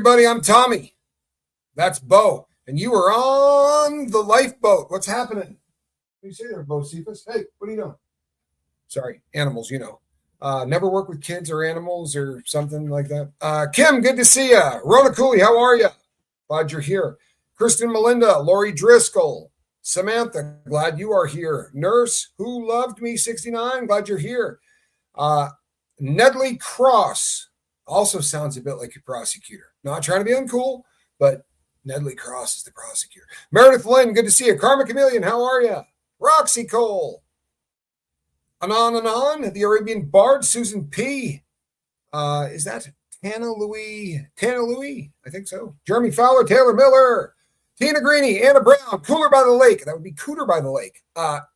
everybody. I'm Tommy. That's Bo. And you are on the Lifeboat. What's happening? What do you say there, Bo Cephas? Hey, what are you doing? Sorry, animals, you know. Never work with kids or animals or something like that. Kim, good to see you. Rona Cooley, how are you? Glad you're here. Kristen Melinda, Lori Driscoll, Samantha, glad you are here. Nurse, who loved me, 69, glad you're here. Nedley Cross, also sounds a bit like a prosecutor. Not trying to be uncool, but Nedley Cross is the prosecutor. Meredith Lynn, good to see you. Karma Chameleon, how are you? Roxy Cole. Anon, the Arabian Bard, Susan P. Is that Tana Louie? I think so. Jeremy Fowler, Taylor Miller, Tina Greeny, Anna Brown, Cooler by the Lake. That would be Cooter by the Lake.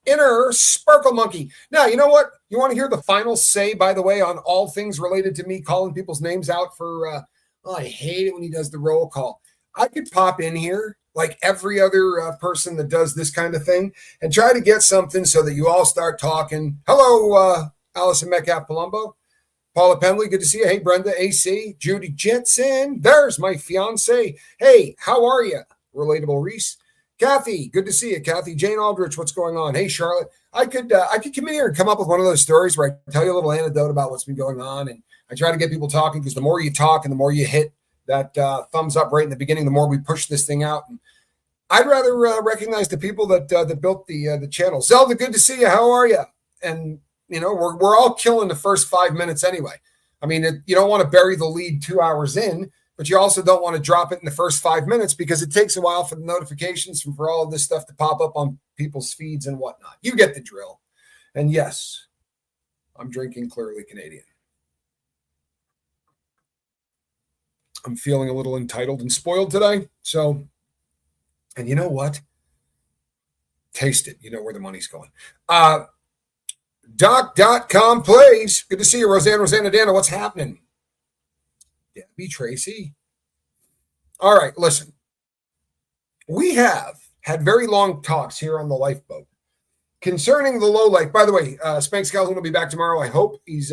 Inner Sparkle Monkey. Now, you know what? You want to hear the final say, by the way, on all things related to me calling people's names out for, I hate it when he does the roll call. I could pop in here like every other person that does this kind of thing and try to get something so that you all start talking. Hello, Allison Metcalf Palumbo. Paula Penley, good to see you. Hey, Brenda, AC. Judy Jetson. There's my fiance. Hey, how are you? Relatable Reese. Kathy, good to see you. Kathy. Jane Aldrich, what's going on? Hey, Charlotte. I could come in here and come up with one of those stories where I tell you a little anecdote about what's been going on, and I try to get people talking, because the more you talk and the more you hit that thumbs up right in the beginning, the more we push this thing out. And I'd rather recognize the people that built the channel. Zelda, good to see you. How are you? And you know, we're all killing the first 5 minutes anyway. I mean, you don't want to bury the lead 2 hours in, but you also don't want to drop it in the first 5 minutes, because it takes a while for the notifications and for all of this stuff to pop up on people's feeds and whatnot. You get the drill. And yes, I'm drinking Clearly Canadian. I'm feeling a little entitled and spoiled today. So, and you know what? Taste it. You know where the money's going. Doc.com plays. Good to see you, Rosanna Dana. What's happening? Debbie Tracy. All right, listen. We have had very long talks here on the Lifeboat concerning the low life. By the way, Spanx Calhoun will be back tomorrow. I hope he's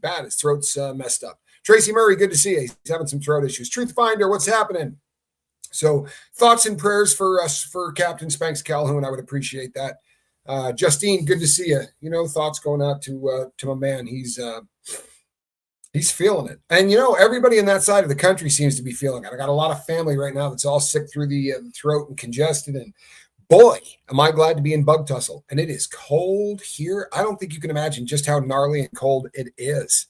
bad. His throat's messed up. Tracy Murray, good to see you. He's having some throat issues. Truth Finder, what's happening? So thoughts and prayers for us, for Captain Spanx Calhoun. I would appreciate that. Justine, good to see you. You know, thoughts going out to my man. He's feeling it. And, you know, everybody in that side of the country seems to be feeling it. I got a lot of family right now that's all sick through the throat and congested. And boy, am I glad to be in bug tussle. And it is cold here. I don't think you can imagine just how gnarly and cold it is.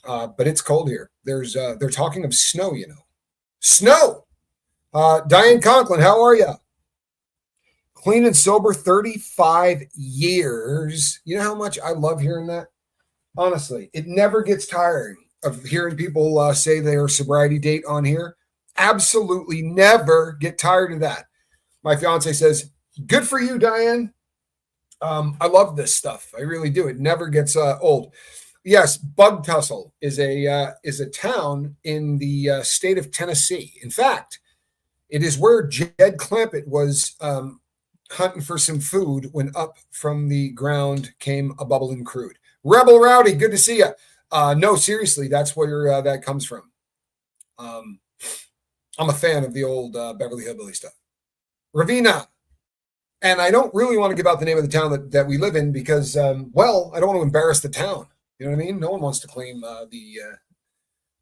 But it's cold here. They're talking of snow, you know. Snow! Diane Conklin, how are you? Clean and sober 35 years. You know how much I love hearing that? Honestly, it never gets tiring of hearing people say their sobriety date on here. Absolutely never get tired of that. My fiance says, good for you, Diane. I love this stuff. I really do. It never gets old. Yes, Bug Tussle is a town in the state of Tennessee. In fact, it is where Jed Clampett was hunting for some food when up from the ground came a bubbling crude. Rebel Rowdy, good to see you. No, seriously, that's where that comes from. I'm a fan of the old Beverly Hillbilly stuff. Ravina. And I don't really want to give out the name of the town that we live in because, well, I don't want to embarrass the town. You know what I mean? No one wants to claim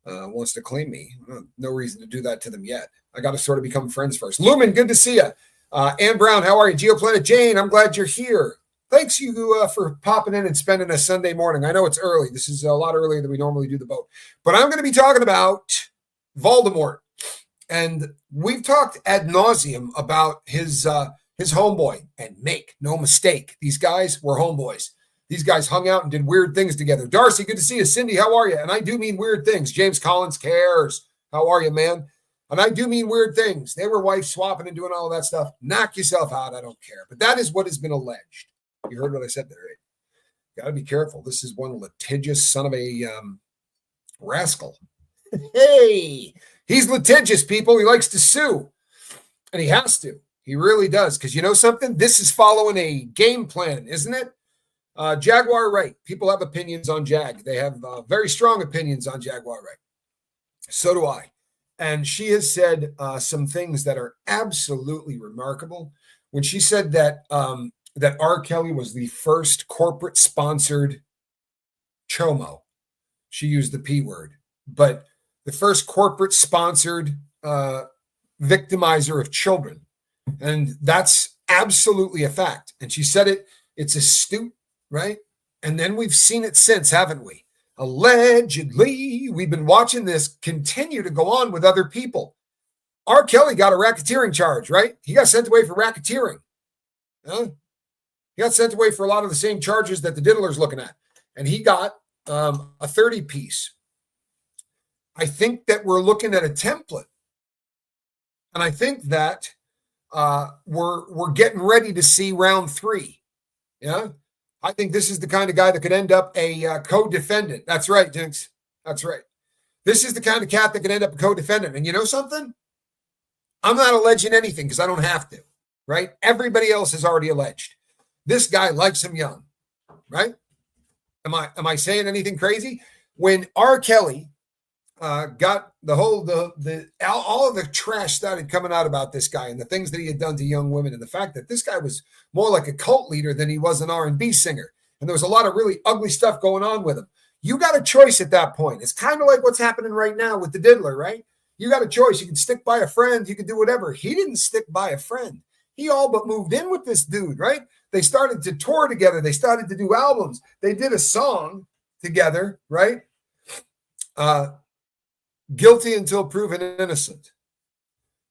wants to claim me. No reason to do that to them yet. I got to sort of become friends first. Lumen, good to see you. Ann Brown, how are you? Geoplanet Jane, I'm glad you're here. Thanks you for popping in and spending a Sunday morning. I know it's early. This is a lot earlier than we normally do the boat. But I'm going to be talking about Voldemort. And we've talked ad nauseum about his homeboy. And make no mistake, these guys were homeboys. These guys hung out and did weird things together. Darcy, good to see you. Cindy, how are you? And I do mean weird things. James Collins cares. How are you, man? And I do mean weird things. They were wife swapping and doing all of that stuff. Knock yourself out. I don't care. But that is what has been alleged. You heard what I said there, right? Got to be careful. This is one litigious son of a rascal. Hey, he's litigious, people. He likes to sue. And he has to. He really does. Because you know something? This is following a game plan, isn't it? Jaguar Wright. People have opinions on Jag. They have very strong opinions on Jaguar Wright. So do I. And she has said some things that are absolutely remarkable. When she said that that R. Kelly was the first corporate-sponsored chomo, she used the P word, but the first corporate-sponsored victimizer of children. And that's absolutely a fact. And she said it's astute, right? And then we've seen it since, haven't we? Allegedly, we've been watching this continue to go on with other people. R. Kelly got a racketeering charge, right? He got sent away for racketeering. He got sent away for a lot of the same charges that the diddler's looking at. And he got a 30-piece. I think that we're looking at a template. And I think that we're getting ready to see round 3. Yeah. I think this is the kind of guy that could end up a co-defendant. That's right, Jinx. That's right. This is the kind of cat that could end up a co-defendant. And you know something? I'm not alleging anything because I don't have to, right? Everybody else has already alleged. This guy likes him young, right? Am I saying anything crazy? When R. Kelly got all of the trash started coming out about this guy and the things that he had done to young women, and the fact that this guy was more like a cult leader than he was an R&B singer, and there was a lot of really ugly stuff going on with him. You got a choice at that point. It's kind of like what's happening right now with the diddler, right? You got a choice. You can stick by a friend. You can do whatever. He didn't stick by a friend. He all but moved in with this dude, right? They started to tour together. They started to do albums. They did a song together, right? Guilty until proven innocent.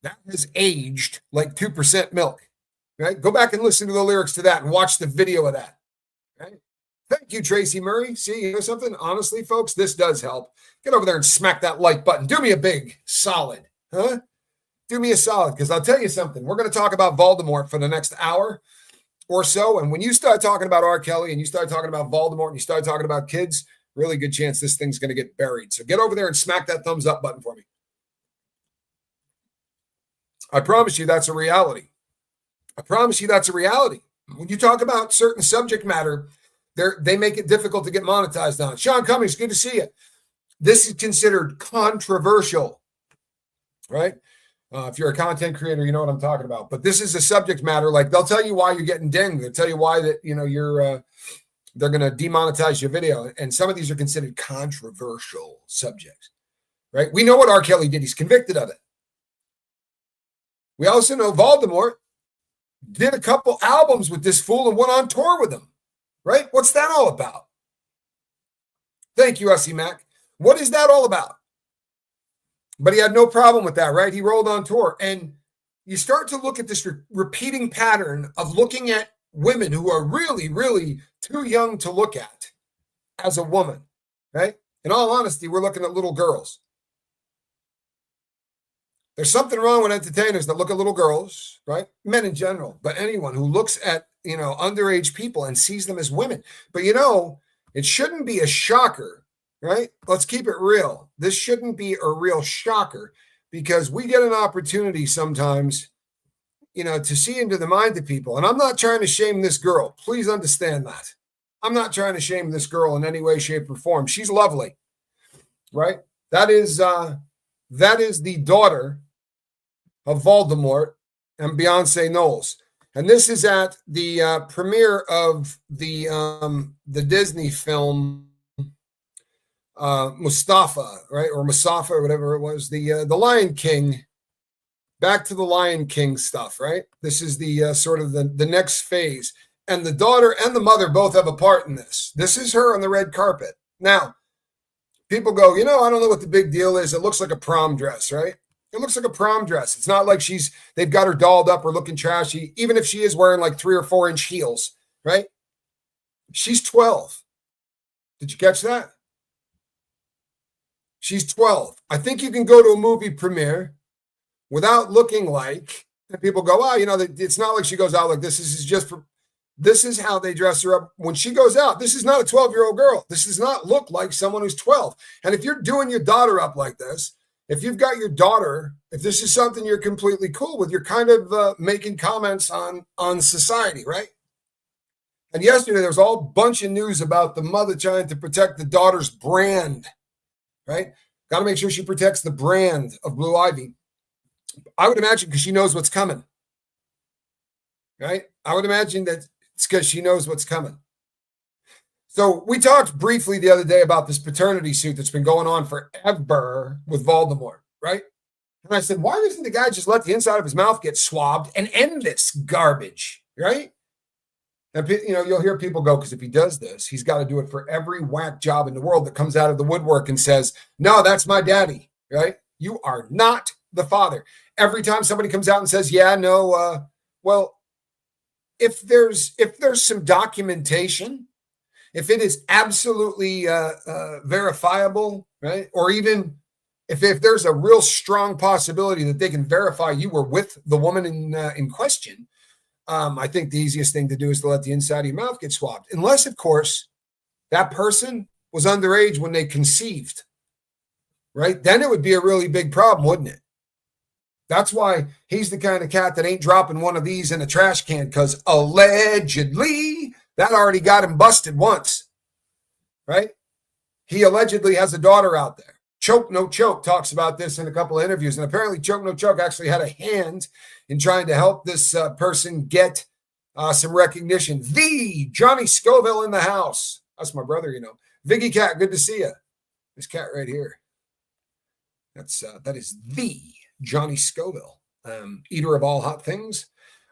That has aged like 2% milk, right? Go back and listen to the lyrics to that and watch the video of that, right? Thank you, Tracy Murray. See, you know something? Honestly, folks, this does help. Get over there and smack that like button. Do me a big solid, huh? Do me a solid, because I'll tell you something. We're going to talk about Voldemort for the next hour or so, and when you start talking about R. Kelly and you start talking about Voldemort and you start talking about kids, really good chance this thing's going to get buried. So get over there and smack that thumbs up button for me. I promise you that's a reality. I promise you that's a reality. When you talk about certain subject matter, they make it difficult to get monetized on. Sean Cummings, good to see you. This is considered controversial, right? If you're a content creator, you know what I'm talking about. But this is a subject matter. Like, they'll tell you why you're getting dinged. They'll tell you why that, you know, they're going to demonetize your video. And some of these are considered controversial subjects, right? We know what R. Kelly did. He's convicted of it. We also know Voldemort did a couple albums with this fool and went on tour with him, right? What's that all about? Thank you, Ussie Mac. What is that all about? But he had no problem with that, right? He rolled on tour. And you start to look at this repeating pattern of looking at women who are really, really too young to look at as a woman, right? In all honesty, we're looking at little girls. There's something wrong with entertainers that look at little girls, right? Men in general, but anyone who looks at, you know, underage people and sees them as women. But, you know, it shouldn't be a shocker, right? Let's keep it real. This shouldn't be a real shocker, because we get an opportunity sometimes, you know, to see into the mind of people. And I'm not trying to shame this girl. Please understand that. I'm not trying to shame this girl in any way, shape, or form. She's lovely, right? That is the daughter of Voldemort and Beyonce Knowles. And this is at the premiere of the Disney film Mustafa, right? Or Mustafa, or whatever it was. The Lion King. Back to the Lion King stuff, right? This is the sort of the next phase. And the daughter and the mother both have a part in this. This is her on the red carpet. Now, people go, you know, I don't know what the big deal is. It looks like a prom dress, right? It looks like a prom dress. It's not like they've got her dolled up or looking trashy, even if she is wearing like 3 or 4 inch heels, right? She's 12. Did you catch that? She's 12. I think you can go to a movie premiere without looking like, and people go, oh, you know, it's not like she goes out like this. This is how they dress her up when she goes out. This is not a 12-year-old girl. This does not look like someone who's 12. And if you're doing your daughter up like this, if you've got your daughter, if this is something you're completely cool with, you're kind of making comments on society, right? And yesterday there was all bunch of news about the mother trying to protect the daughter's brand, right? Got to make sure she protects the brand of Blue Ivy. I would imagine because she knows what's coming. Right? I would imagine that it's because she knows what's coming. So we talked briefly the other day about this paternity suit that's been going on forever with Voldemort, right? And I said, why doesn't the guy just let the inside of his mouth get swabbed and end this garbage, right? And, you'll hear people go, because if he does this, he's got to do it for every whack job in the world that comes out of the woodwork and says, no, that's my daddy, right? You are not the father. Every time somebody comes out and says, yeah, no, well, if there's some documentation, if it is absolutely verifiable, right? Or even if there's a real strong possibility that they can verify you were with the woman in question, I think the easiest thing to do is to let the inside of your mouth get swabbed. Unless, of course, that person was underage when they conceived, right? Then it would be a really big problem, wouldn't it? That's why he's the kind of cat that ain't dropping one of these in a trash can, because allegedly that already got him busted once, right? He allegedly has a daughter out there. Choke No Choke talks about this in a couple of interviews, and apparently Choke No Choke actually had a hand in trying to help this person get some recognition. The Johnny Scoville in the house. That's my brother, Viggy Cat, good to see you. This cat right here. That is the Johnny Scoville, eater of all hot things.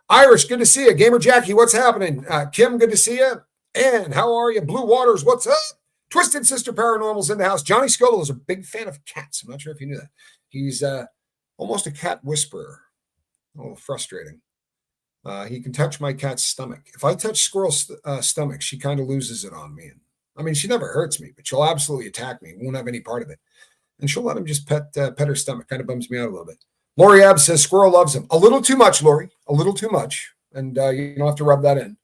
Irish, good to see you. Gamer Jackie, what's happening? Kim, good to see you. And how are you? Blue Waters, what's up? Twisted Sister Paranormal's in the house. Johnny Scoville is a big fan of cats. I'm not sure if you knew that. He's almost a cat whisperer. A little frustrating. He can touch my cat's stomach. If I touch Squirrel's stomach, she kind of loses it on me. I mean, she never hurts me, but she'll absolutely attack me. Won't have any part of it. And she'll let him just pet her stomach. Kind of bums me out a little bit. Lori Ab says Squirrel loves him. A little too much, Lori. A little too much. And you don't have to rub that in.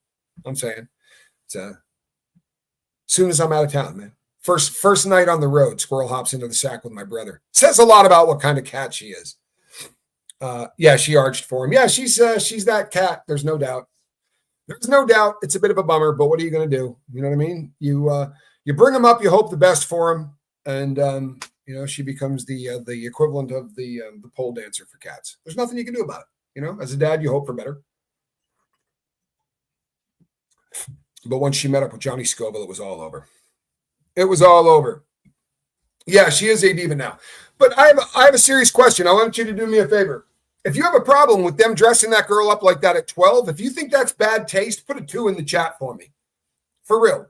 I'm saying. It's soon as I'm out of town, man. First night on the road, Squirrel hops into the sack with my brother. Says a lot about what kind of cat she is. Yeah, she arched for him. Yeah, she's that cat. There's no doubt. There's no doubt. It's a bit of a bummer, but what are you going to do? You know what I mean? You bring him up, you hope the best for him, and she becomes the equivalent of the pole dancer for cats. There's nothing you can do about it. As a dad, you hope for better. But once she met up with Johnny Scoville, it was all over. It was all over. Yeah, she is a diva now. But I have a serious question. I want you to do me a favor. If you have a problem with them dressing that girl up like that at 12, if you think that's bad taste, put a 2 in the chat for me. For real.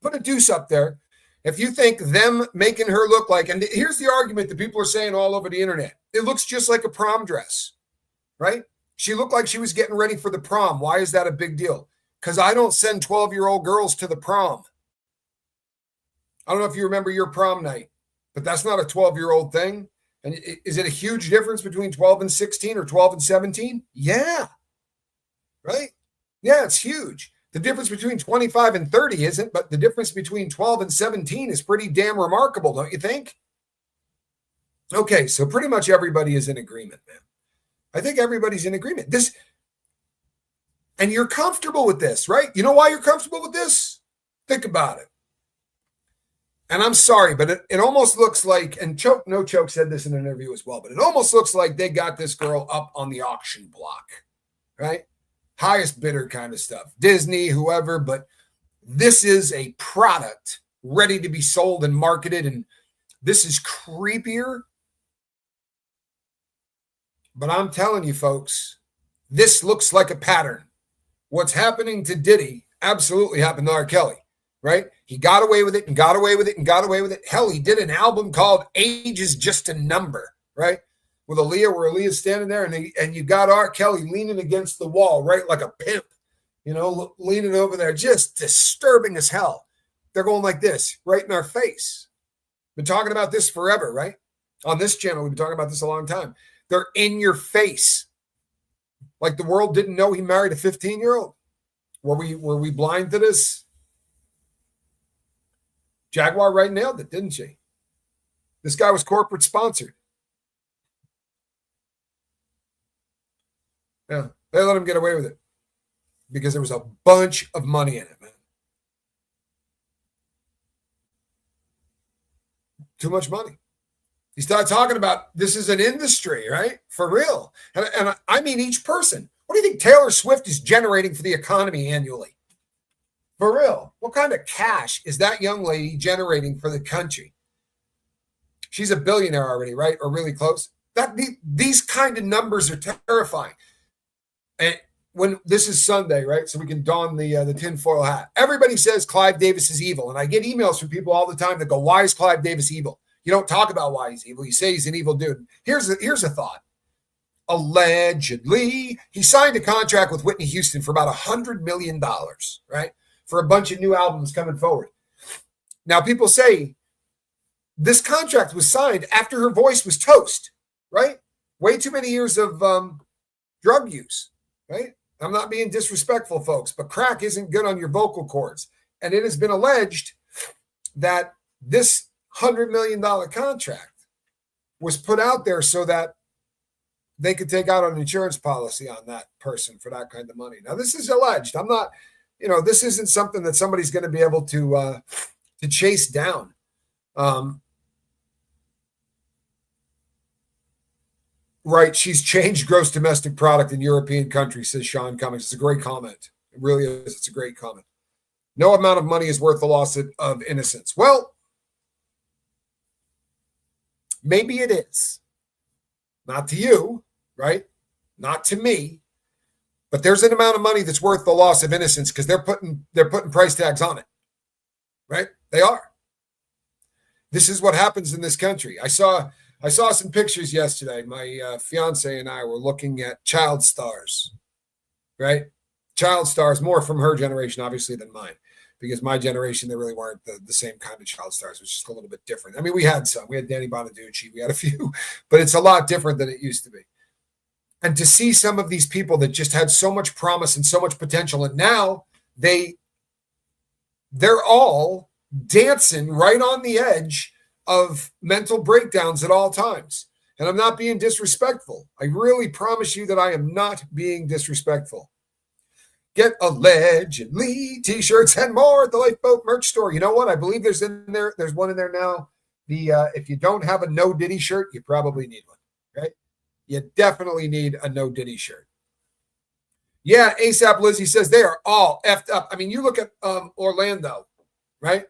Put a deuce up there. If you think them making her look like, and here's the argument that people are saying all over the internet. It looks just like a prom dress, right? She looked like she was getting ready for the prom. Why is that a big deal? Because I don't send 12-year-old girls to the prom. I don't know if you remember your prom night, but that's not a 12-year-old thing. And is it a huge difference between 12 and 16 or 12 and 17? Yeah. Right? Yeah, it's huge. The difference between 25 and 30 isn't, but the difference between 12 and 17 is pretty damn remarkable, don't you think? Okay, so pretty much everybody is in agreement, man. I think everybody's in agreement. And you're comfortable with this, right? You know why you're comfortable with this? Think about it. And I'm sorry, but it almost looks like, and Choke No Choke said this in an interview as well, but it almost looks like they got this girl up on the auction block, right? Highest bidder kind of stuff. Disney, whoever, but this is a product ready to be sold and marketed, and this is creepier. But I'm telling you, folks, this looks like a pattern. What's happening to Diddy absolutely happened to R. Kelly, right? He got away with it and got away with it and got away with it. Hell, he did an album called Age is Just a Number, right? With Aaliyah, where Aaliyah's standing there, and you got R. Kelly leaning against the wall, right? Like a pimp, leaning over there, just disturbing as hell. They're going like this, right in our face. Been talking about this forever, right? On this channel, we've been talking about this a long time. They're in your face. Like the world didn't know he married a 15-year-old. Were we blind to this? Jaguar right nailed it, didn't she? This guy was corporate sponsored. Yeah, they let him get away with it because there was a bunch of money in it, man. Too much money. He started talking about this is an industry, right? For real. And I mean each person. What do you think Taylor Swift is generating for the economy annually? For real. What kind of cash is that young lady generating for the country? She's a billionaire already, right? Or really close. These kind of numbers are terrifying. And when this is Sunday, right? So we can don the tinfoil hat. Everybody says Clive Davis is evil. And I get emails from people all the time that go, why is Clive Davis evil? You don't talk about why he's evil. You say he's an evil dude. Here's a thought. Allegedly, he signed a contract with Whitney Houston for about $100 million, right? For a bunch of new albums coming forward. Now, people say this contract was signed after her voice was toast, right? Way too many years of drug use, right? I'm not being disrespectful, folks, but crack isn't good on your vocal cords. And it has been alleged that this $100 million contract was put out there so that they could take out an insurance policy on that person for that kind of money. Now, this is alleged. I'm not, this isn't something that somebody's going to be able to chase down. Right. She's changed gross domestic product in European countries, says Sean Cummings. It's a great comment. It really is. It's a great comment. No amount of money is worth the loss of innocence. Well, maybe it is. Not to you, right? Not to me. But there's an amount of money that's worth the loss of innocence because they're putting price tags on it. Right? They are. This is what happens in this country. I saw some pictures yesterday. My fiance and I were looking at child stars, right? Child stars, more from her generation, obviously, than mine. Because my generation, there really weren't the same kind of child stars. It was just a little bit different. I mean, we had some. We had Danny Bonaducci. We had a few. But it's a lot different than it used to be. And to see some of these people that just had so much promise and so much potential, and now they're all dancing right on the edge of mental breakdowns at all times. And I'm not being disrespectful. I really promise you that I am not being disrespectful. Get allegedly t-shirts and more at the Lifeboat merch store. You know what? I believe there's one in there now. If you don't have a No Diddy shirt, you probably need one, right? You definitely need a No Diddy shirt. Yeah, ASAP Lizzie says they are all effed up. I mean, you look at Orlando, right?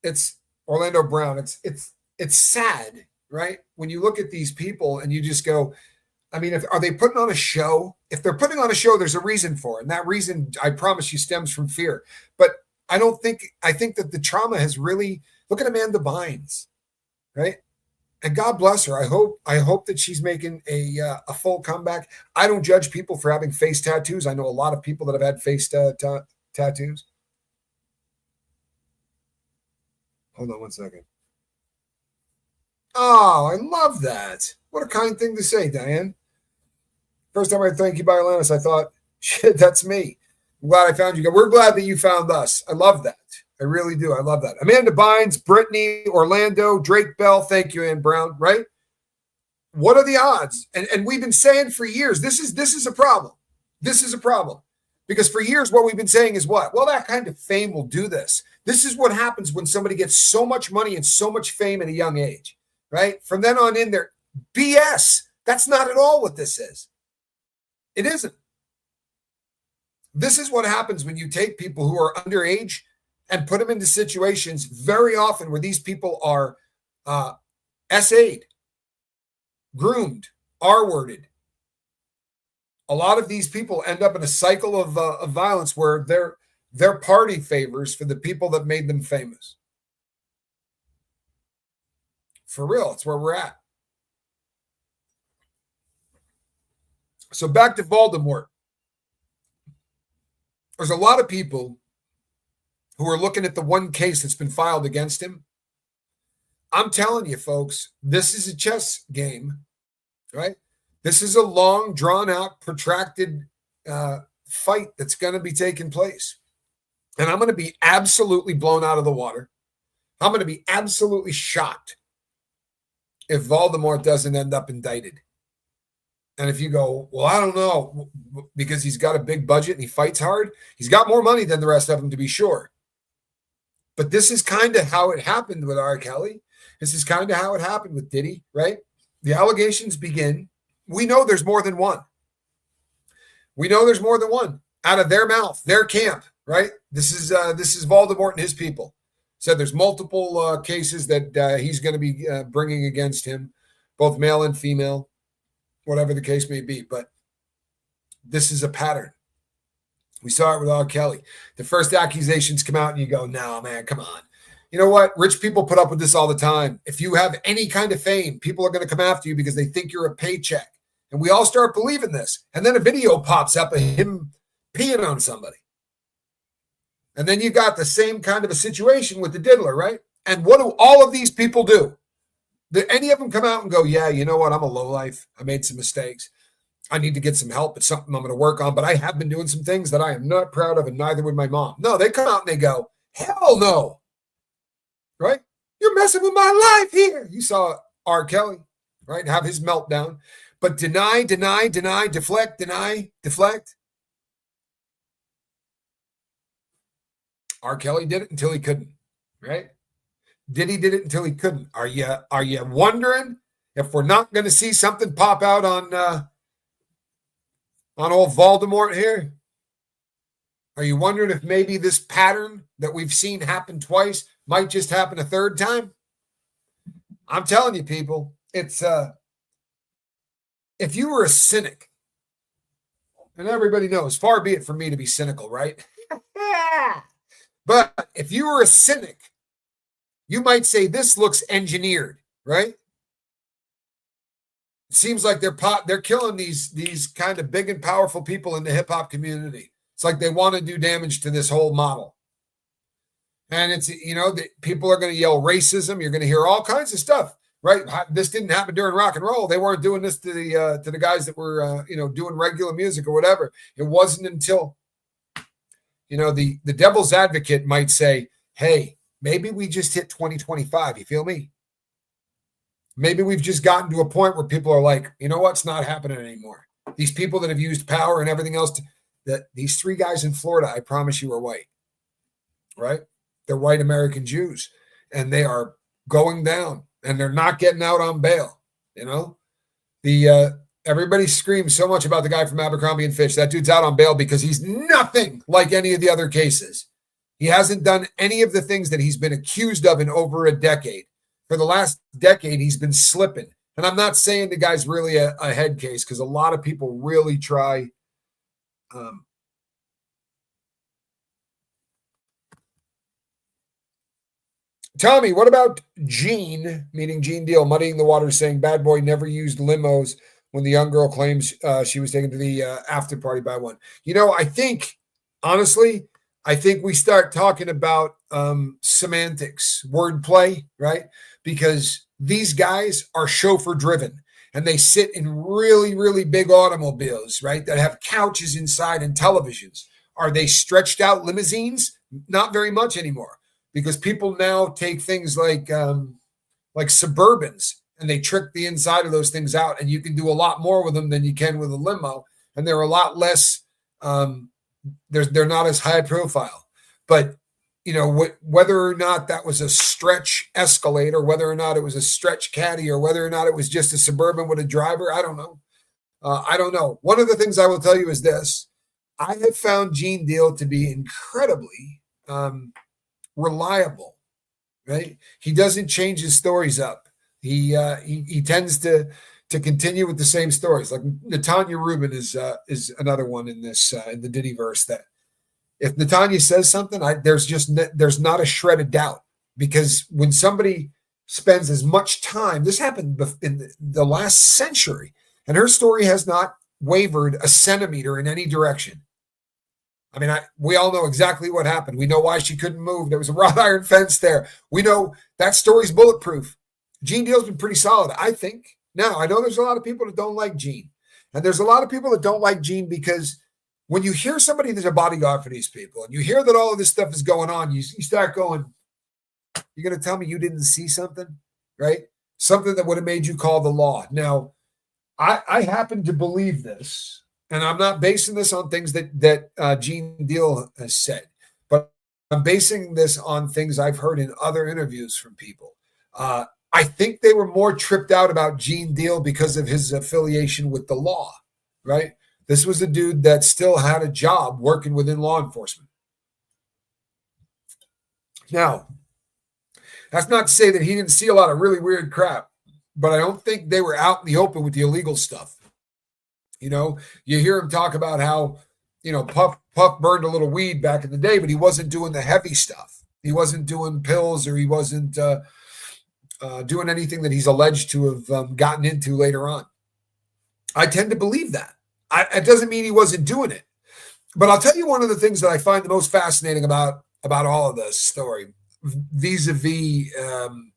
It's Orlando Brown. It's sad, right? When you look at these people and you just go, I mean, are they putting on a show? If they're putting on a show, there's a reason for it. And that reason, I promise you, stems from fear. But I think that the trauma has really, look at Amanda Bynes, right? And God bless her. I hope that she's making a full comeback. I don't judge people for having face tattoos. I know a lot of people that have had face tattoos. Hold on one second. Oh, I love that. What a kind thing to say, Diane. First time I heard thank you by Alanis, I thought, shit, that's me. I'm glad I found you. We're glad that you found us. I love that. I really do. I love that. Amanda Bynes, Brittany, Orlando, Drake Bell. Thank you, Ann Brown. Right? What are the odds? And we've been saying for years, this is a problem. This is a problem. Because for years, what we've been saying is what? Well, that kind of fame will do this. This is what happens when somebody gets so much money and so much fame at a young age. Right? From then on in there, BS. That's not at all what this is. It isn't. This is what happens when you take people who are underage and put them into situations very often where these people are SA'd, groomed, R-worded. A lot of these people end up in a cycle of violence where they're party favors for the people that made them famous. For real, it's where we're at. So back to Voldemort. There's a lot of people who are looking at the one case that's been filed against him. I'm telling you, folks, this is a chess game, right? This is a long, drawn-out, protracted fight that's going to be taking place. And I'm going to be absolutely blown out of the water. I'm going to be absolutely shocked if Voldemort doesn't end up indicted. And if you go, well, I don't know, because he's got a big budget and he fights hard, he's got more money than the rest of them, to be sure. But this is kind of how it happened with R. Kelly. This is kind of how it happened with Diddy, right? The allegations begin. We know there's more than one. We know there's more than one out of their mouth, their camp, right? This is Voldemort and his people. Said there's multiple cases that he's going to be bringing against him, both male and female, whatever the case may be. But this is a pattern. We saw it with R. Kelly. The first accusations come out and you go, no, man, come on. You know what? Rich people put up with this all the time. If you have any kind of fame, people are going to come after you because they think you're a paycheck. And we all start believing this. And then a video pops up of him peeing on somebody. And then you got the same kind of a situation with the diddler, right? And what do all of these people do? Do any of them come out and go, yeah, you know what? I'm a lowlife. I made some mistakes. I need to get some help. It's something I'm going to work on. But I have been doing some things that I am not proud of, and neither would my mom. No, they come out and they go, hell no. Right? You're messing with my life here. You saw R. Kelly, right? Have his meltdown. But deny, deflect, deny, deflect. R. Kelly did it until he couldn't, right? Diddy did it until he couldn't. Are you wondering if we're not going to see something pop out on old Voldemort here? Are you wondering if maybe this pattern that we've seen happen twice might just happen a third time? I'm telling you, people, it's if you were a cynic, and everybody knows, far be it from me to be cynical, right? But if you were a cynic, you might say this looks engineered, right? It seems like they're killing these kind of big and powerful people in the hip hop community. It's like they want to do damage to this whole model. And it's, people are going to yell racism. You're going to hear all kinds of stuff, right? This didn't happen during rock and roll. They weren't doing this to the guys that were, doing regular music or whatever. It wasn't until, the devil's advocate might say, hey, maybe we just hit 2025. You feel me? Maybe we've just gotten to a point where people are like, you know what's not happening anymore. These people that have used power and everything else, these three guys in Florida, I promise you, are white, right? They're white American Jews, and they are going down, and they're not getting out on bail. Everybody screams so much about the guy from Abercrombie and Fitch. That dude's out on bail because he's nothing like any of the other cases. He hasn't done any of the things that he's been accused of in over a decade. For the last decade, he's been slipping. And I'm not saying the guy's really a head case, because a lot of people really try. Tommy, what about Gene, meaning Gene Deal, muddying the waters, saying Bad Boy never used limos when the young girl claims she was taken to the after party by one? I think, honestly, we start talking about semantics, wordplay, right? Because these guys are chauffeur driven, and they sit in really, really big automobiles, right? That have couches inside and televisions. Are they stretched out limousines? Not very much anymore, because people now take things like Suburbans, and they trick the inside of those things out, and you can do a lot more with them than you can with a limo. And they're a lot less, they're not as high profile. But, whether or not that was a stretch Escalade, or whether or not it was a stretch Caddy, or whether or not it was just a Suburban with a driver, I don't know. I don't know. One of the things I will tell you is this. I have found Gene Deal to be incredibly reliable, right? He doesn't change his stories up. He tends to continue with the same stories. Like Natanya Rubin is another one in this in the Diddy verse, that if Natanya says something, there's not a shred of doubt, because when somebody spends as much time, this happened in the last century, and her story has not wavered a centimeter in any direction. I mean, we all know exactly what happened. We know why she couldn't move. There was a wrought iron fence there. We know that story's bulletproof. Gene Deal's been pretty solid, I think. Now, I know there's a lot of people that don't like Gene. And there's a lot of people that don't like Gene because when you hear somebody that's a bodyguard for these people, and you hear that all of this stuff is going on, you start going, you're going to tell me you didn't see something, right? Something that would have made you call the law. Now, I happen to believe this, and I'm not basing this on things that Gene Deal has said, but I'm basing this on things I've heard in other interviews from people. I think they were more tripped out about Gene Deal because of his affiliation with the law, right? This was a dude that still had a job working within law enforcement. Now, that's not to say that he didn't see a lot of really weird crap, but I don't think they were out in the open with the illegal stuff. You know, you hear him talk about how, Puff burned a little weed back in the day, but he wasn't doing the heavy stuff. He wasn't doing pills, or he wasn't doing anything that he's alleged to have gotten into later on. I tend to believe that. It doesn't mean he wasn't doing it. But I'll tell you one of the things that I find the most fascinating about all of this story, vis-a-vis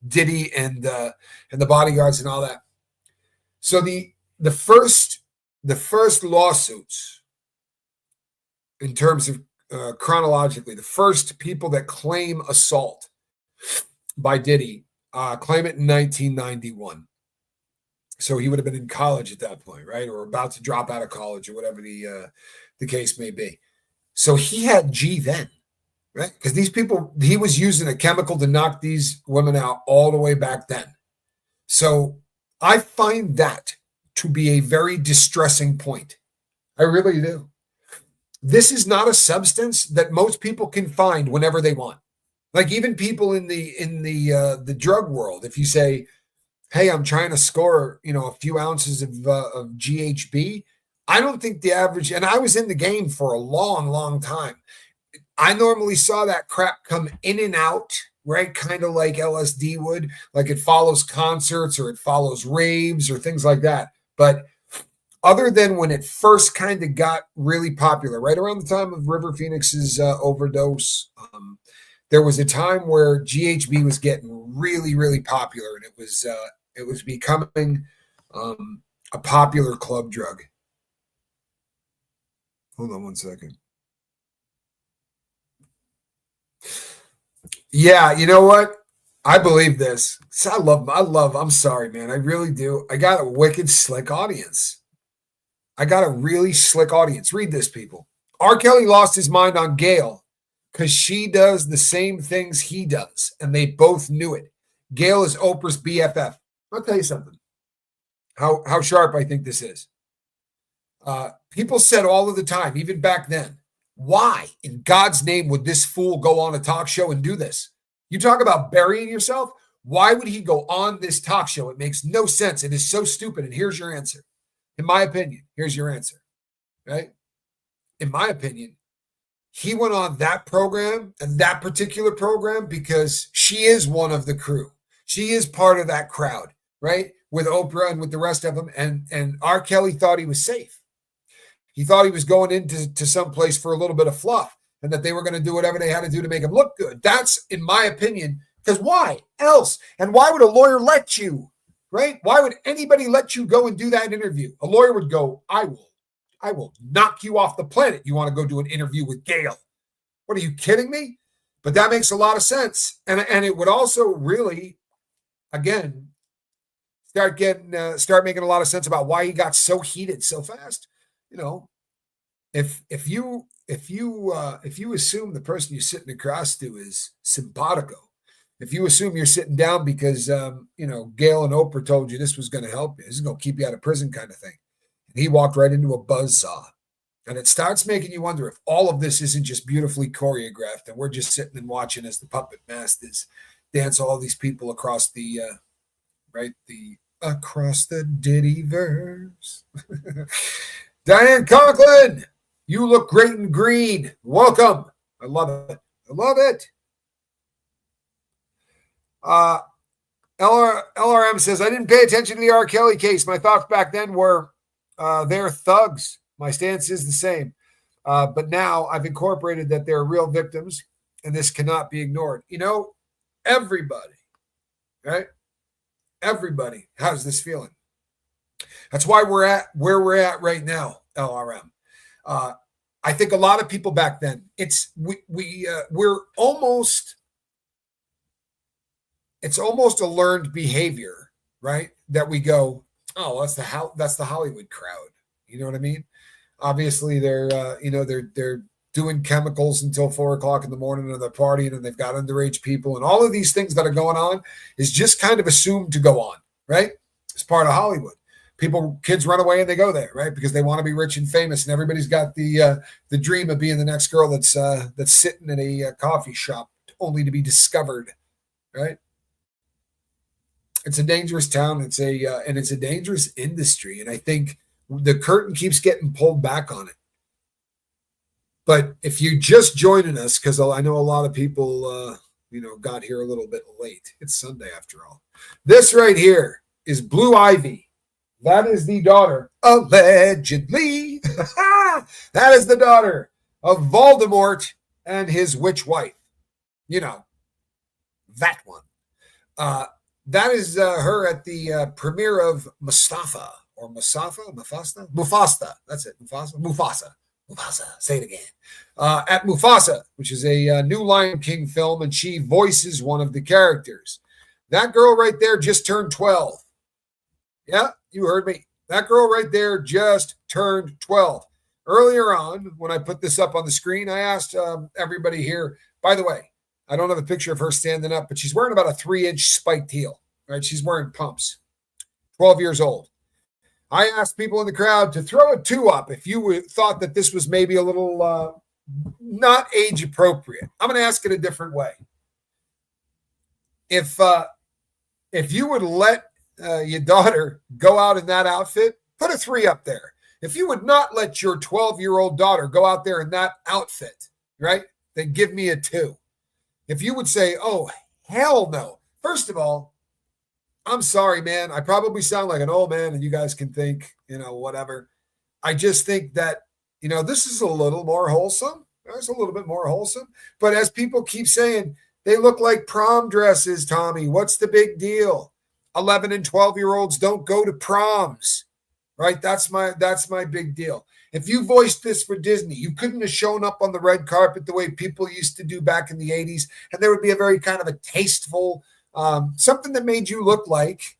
Diddy and the bodyguards and all that. So the first lawsuits, in terms of chronologically, the first people that claim assault by Diddy claim it in 1991. So he would have been in college at that point, right? Or about to drop out of college, or whatever the case may be. So he had G then, right? Because these people, he was using a chemical to knock these women out all the way back then. So I find that to be a very distressing point. I really do. This is not a substance that most people can find whenever they want. Like even people in the drug world, if you say, hey, I'm trying to score, a few ounces of GHB, I don't think the average, and I was in the game for a long, long time. I normally saw that crap come in and out, right? Kind of like LSD would, like it follows concerts or it follows raves or things like that. But other than when it first kind of got really popular, right around the time of River Phoenix's overdose, there was a time where GHB was getting really, really popular, and it was becoming a popular club drug. Hold on one second. Yeah, you know what? I believe this. I'm sorry, man. I really do. I got a wicked slick audience. Read this, people. R. Kelly lost his mind on Gail because she does the same things he does, and they both knew it. Gail is Oprah's BFF. I'll tell you something. How sharp I think this is. People said all of the time, even back then, why in God's name would this fool go on a talk show and do this? You talk about burying yourself. Why would he go on this talk show? It makes no sense. It is so stupid. And here's your answer. In my opinion, here's your answer, right? In my opinion, he went on that program and that particular program because she is one of the crew. She is part of that crowd, right? With Oprah and with the rest of them. And R. Kelly thought he was safe. He thought he was going into some place for a little bit of fluff and that they were going to do whatever they had to do to make him look good. That's, in my opinion, because why else? And why would a lawyer let you, right? Why would anybody let you go and do that interview? A lawyer would go, I will knock you off the planet. You want to go do an interview with Gail? What are you kidding me? But that makes a lot of sense. And it would also really, again, start making a lot of sense about why he got so heated so fast. If you assume the person you're sitting across to is simpatico, if you assume you're sitting down because Gail and Oprah told you this was going to help you, this is going to keep you out of prison kind of thing, and he walked right into a buzzsaw, and it starts making you wonder if all of this isn't just beautifully choreographed, and we're just sitting and watching as the puppet masters dance all these people across the across the Diddy verse. Diane Conklin, you look great in green. Welcome. I love it. I love it. LRM says, I didn't pay attention to the R. Kelly case. My thoughts back then were they're thugs. My stance is the same. But now I've incorporated that they're real victims, and this cannot be ignored. Everybody, right? Everybody has this feeling. That's why we're at where we're at right now, LRM. I think a lot of people back then, we're almost, it's almost a learned behavior, right? That we go, oh, that's the Hollywood crowd. You know what I mean? Obviously, they're doing chemicals until 4 o'clock in the morning, and they're partying, and they've got underage people, and all of these things that are going on is just kind of assumed to go on, right? It's part of Hollywood. Kids run away and they go there, right? Because they want to be rich and famous, and everybody's got the dream of being the next girl that's sitting in a coffee shop only to be discovered, right? It's a dangerous town. It's a dangerous industry, and I think the curtain keeps getting pulled back on it. But if you just joining us, because I know a lot of people, got here a little bit late. It's Sunday after all. This right here is Blue Ivy. That is the daughter, allegedly. That is the daughter of Voldemort and his witch wife. That one. That is her at the premiere of Mufasa. That's it. Mufasa. Say it again. At Mufasa, which is a new Lion King film, and she voices one of the characters. That girl right there just turned 12. Yeah, you heard me. That girl right there just turned 12. Earlier on, when I put this up on the screen, I asked everybody here, by the way, I don't have a picture of her standing up, but she's wearing about a 3-inch spiked heel, right? She's wearing pumps, 12 years old. I asked people in the crowd to throw a 2 up if you thought that this was maybe a little not age appropriate. I'm going to ask it a different way. If you would let your daughter go out in that outfit, put a 3 up there. If you would not let your 12-year-old daughter go out there in that outfit, right, then give me a 2. If you would say, oh, hell no. First of all, I'm sorry, man. I probably sound like an old man, and you guys can think, whatever. I just think that, this is a little more wholesome. It's a little bit more wholesome. But as people keep saying, they look like prom dresses, Tommy. What's the big deal? 11 and 12-year-olds don't go to proms, right? That's my big deal. If you voiced this for Disney, you couldn't have shown up on the red carpet the way people used to do back in the 80s, and there would be a very kind of a tasteful, something that made you look like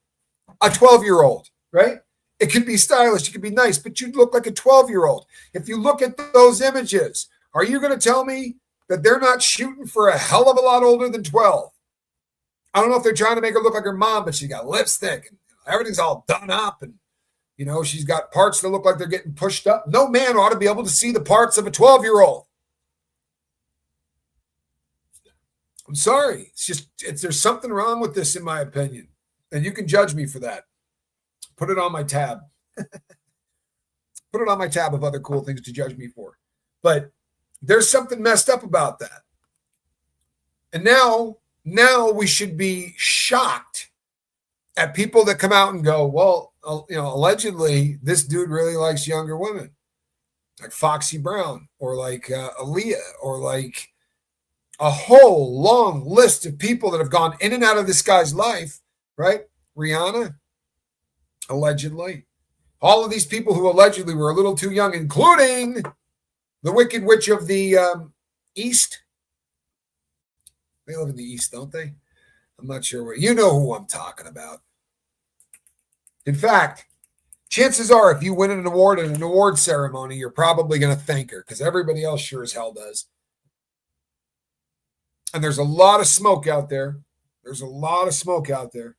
a 12-year-old, right? It could be stylish, it could be nice, but you'd look like a 12-year-old. If you look at those images, are you going to tell me that they're not shooting for a hell of a lot older than 12? I don't know if they're trying to make her look like her mom, but she got lipstick and everything's all done up, and she's got parts that look like they're getting pushed up. No man ought to be able to see the parts of a 12-year-old. I'm sorry. There's something wrong with this, in my opinion. And you can judge me for that. Put it on my tab. Put it on my tab of other cool things to judge me for. But there's something messed up about that. And now we should be shocked at people that come out and go, well, allegedly this dude really likes younger women, like Foxy Brown, or like Aaliyah, or like a whole long list of people that have gone in and out of this guy's life, right? Rihanna, allegedly. All of these people who allegedly were a little too young, including the Wicked Witch of the East. They live in the East, don't they? I'm not sure where. You know who I'm talking about. In fact, chances are if you win an award at an award ceremony, you're probably going to thank her, because everybody else sure as hell does. And there's a lot of smoke out there. There's a lot of smoke out there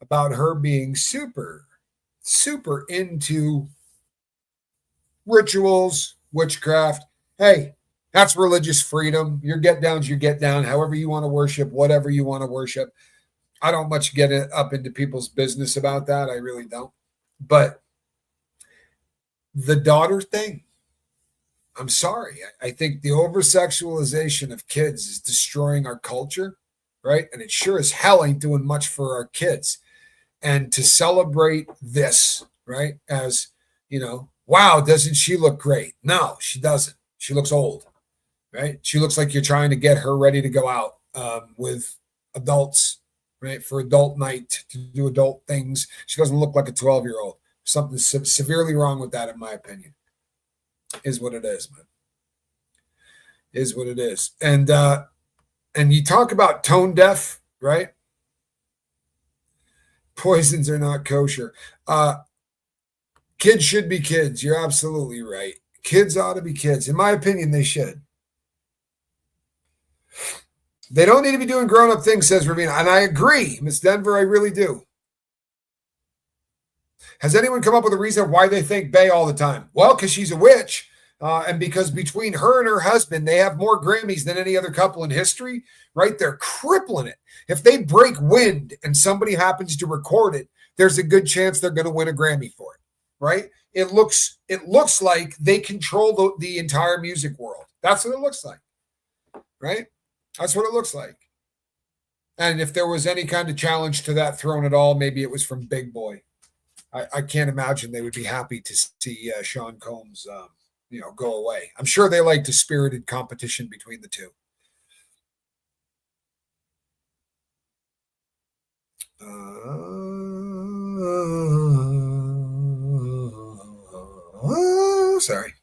about her being super, super into rituals, witchcraft. Hey, that's religious freedom. Your get down's your get down, however you want to worship, whatever you want to worship. I don't much get it up into people's business about that. I really don't. But the daughter thing, I'm sorry. I think the over-sexualization of kids is destroying our culture, right? And it sure as hell ain't doing much for our kids. And to celebrate this, right, as, wow, doesn't she look great? No, she doesn't. She looks old, right? She looks like you're trying to get her ready to go out with adults, right, for adult night, to do adult things. She doesn't look like a 12-year-old. Something severely wrong with that, in my opinion. Is what it is, man. Is what it is. And you talk about tone deaf, right? Poisons are not kosher. Kids should be kids. You're absolutely right. Kids ought to be kids. In my opinion, they should. They don't need to be doing grown-up things, says Ravina. And I agree, Miss Denver, I really do. Has anyone come up with a reason why they think Bay all the time? Well, because she's a witch. And because between her and her husband, they have more Grammys than any other couple in history, right? They're crippling it. If they break wind and somebody happens to record it, there's a good chance they're going to win a Grammy for it, right? It looks like they control the entire music world. That's what it looks like, right? That's what it looks like. And if there was any kind of challenge to that thrown at all, maybe it was from Big Boy. I can't imagine they would be happy to see Sean Combs, go away. I'm sure they liked a spirited competition between the two. Sorry.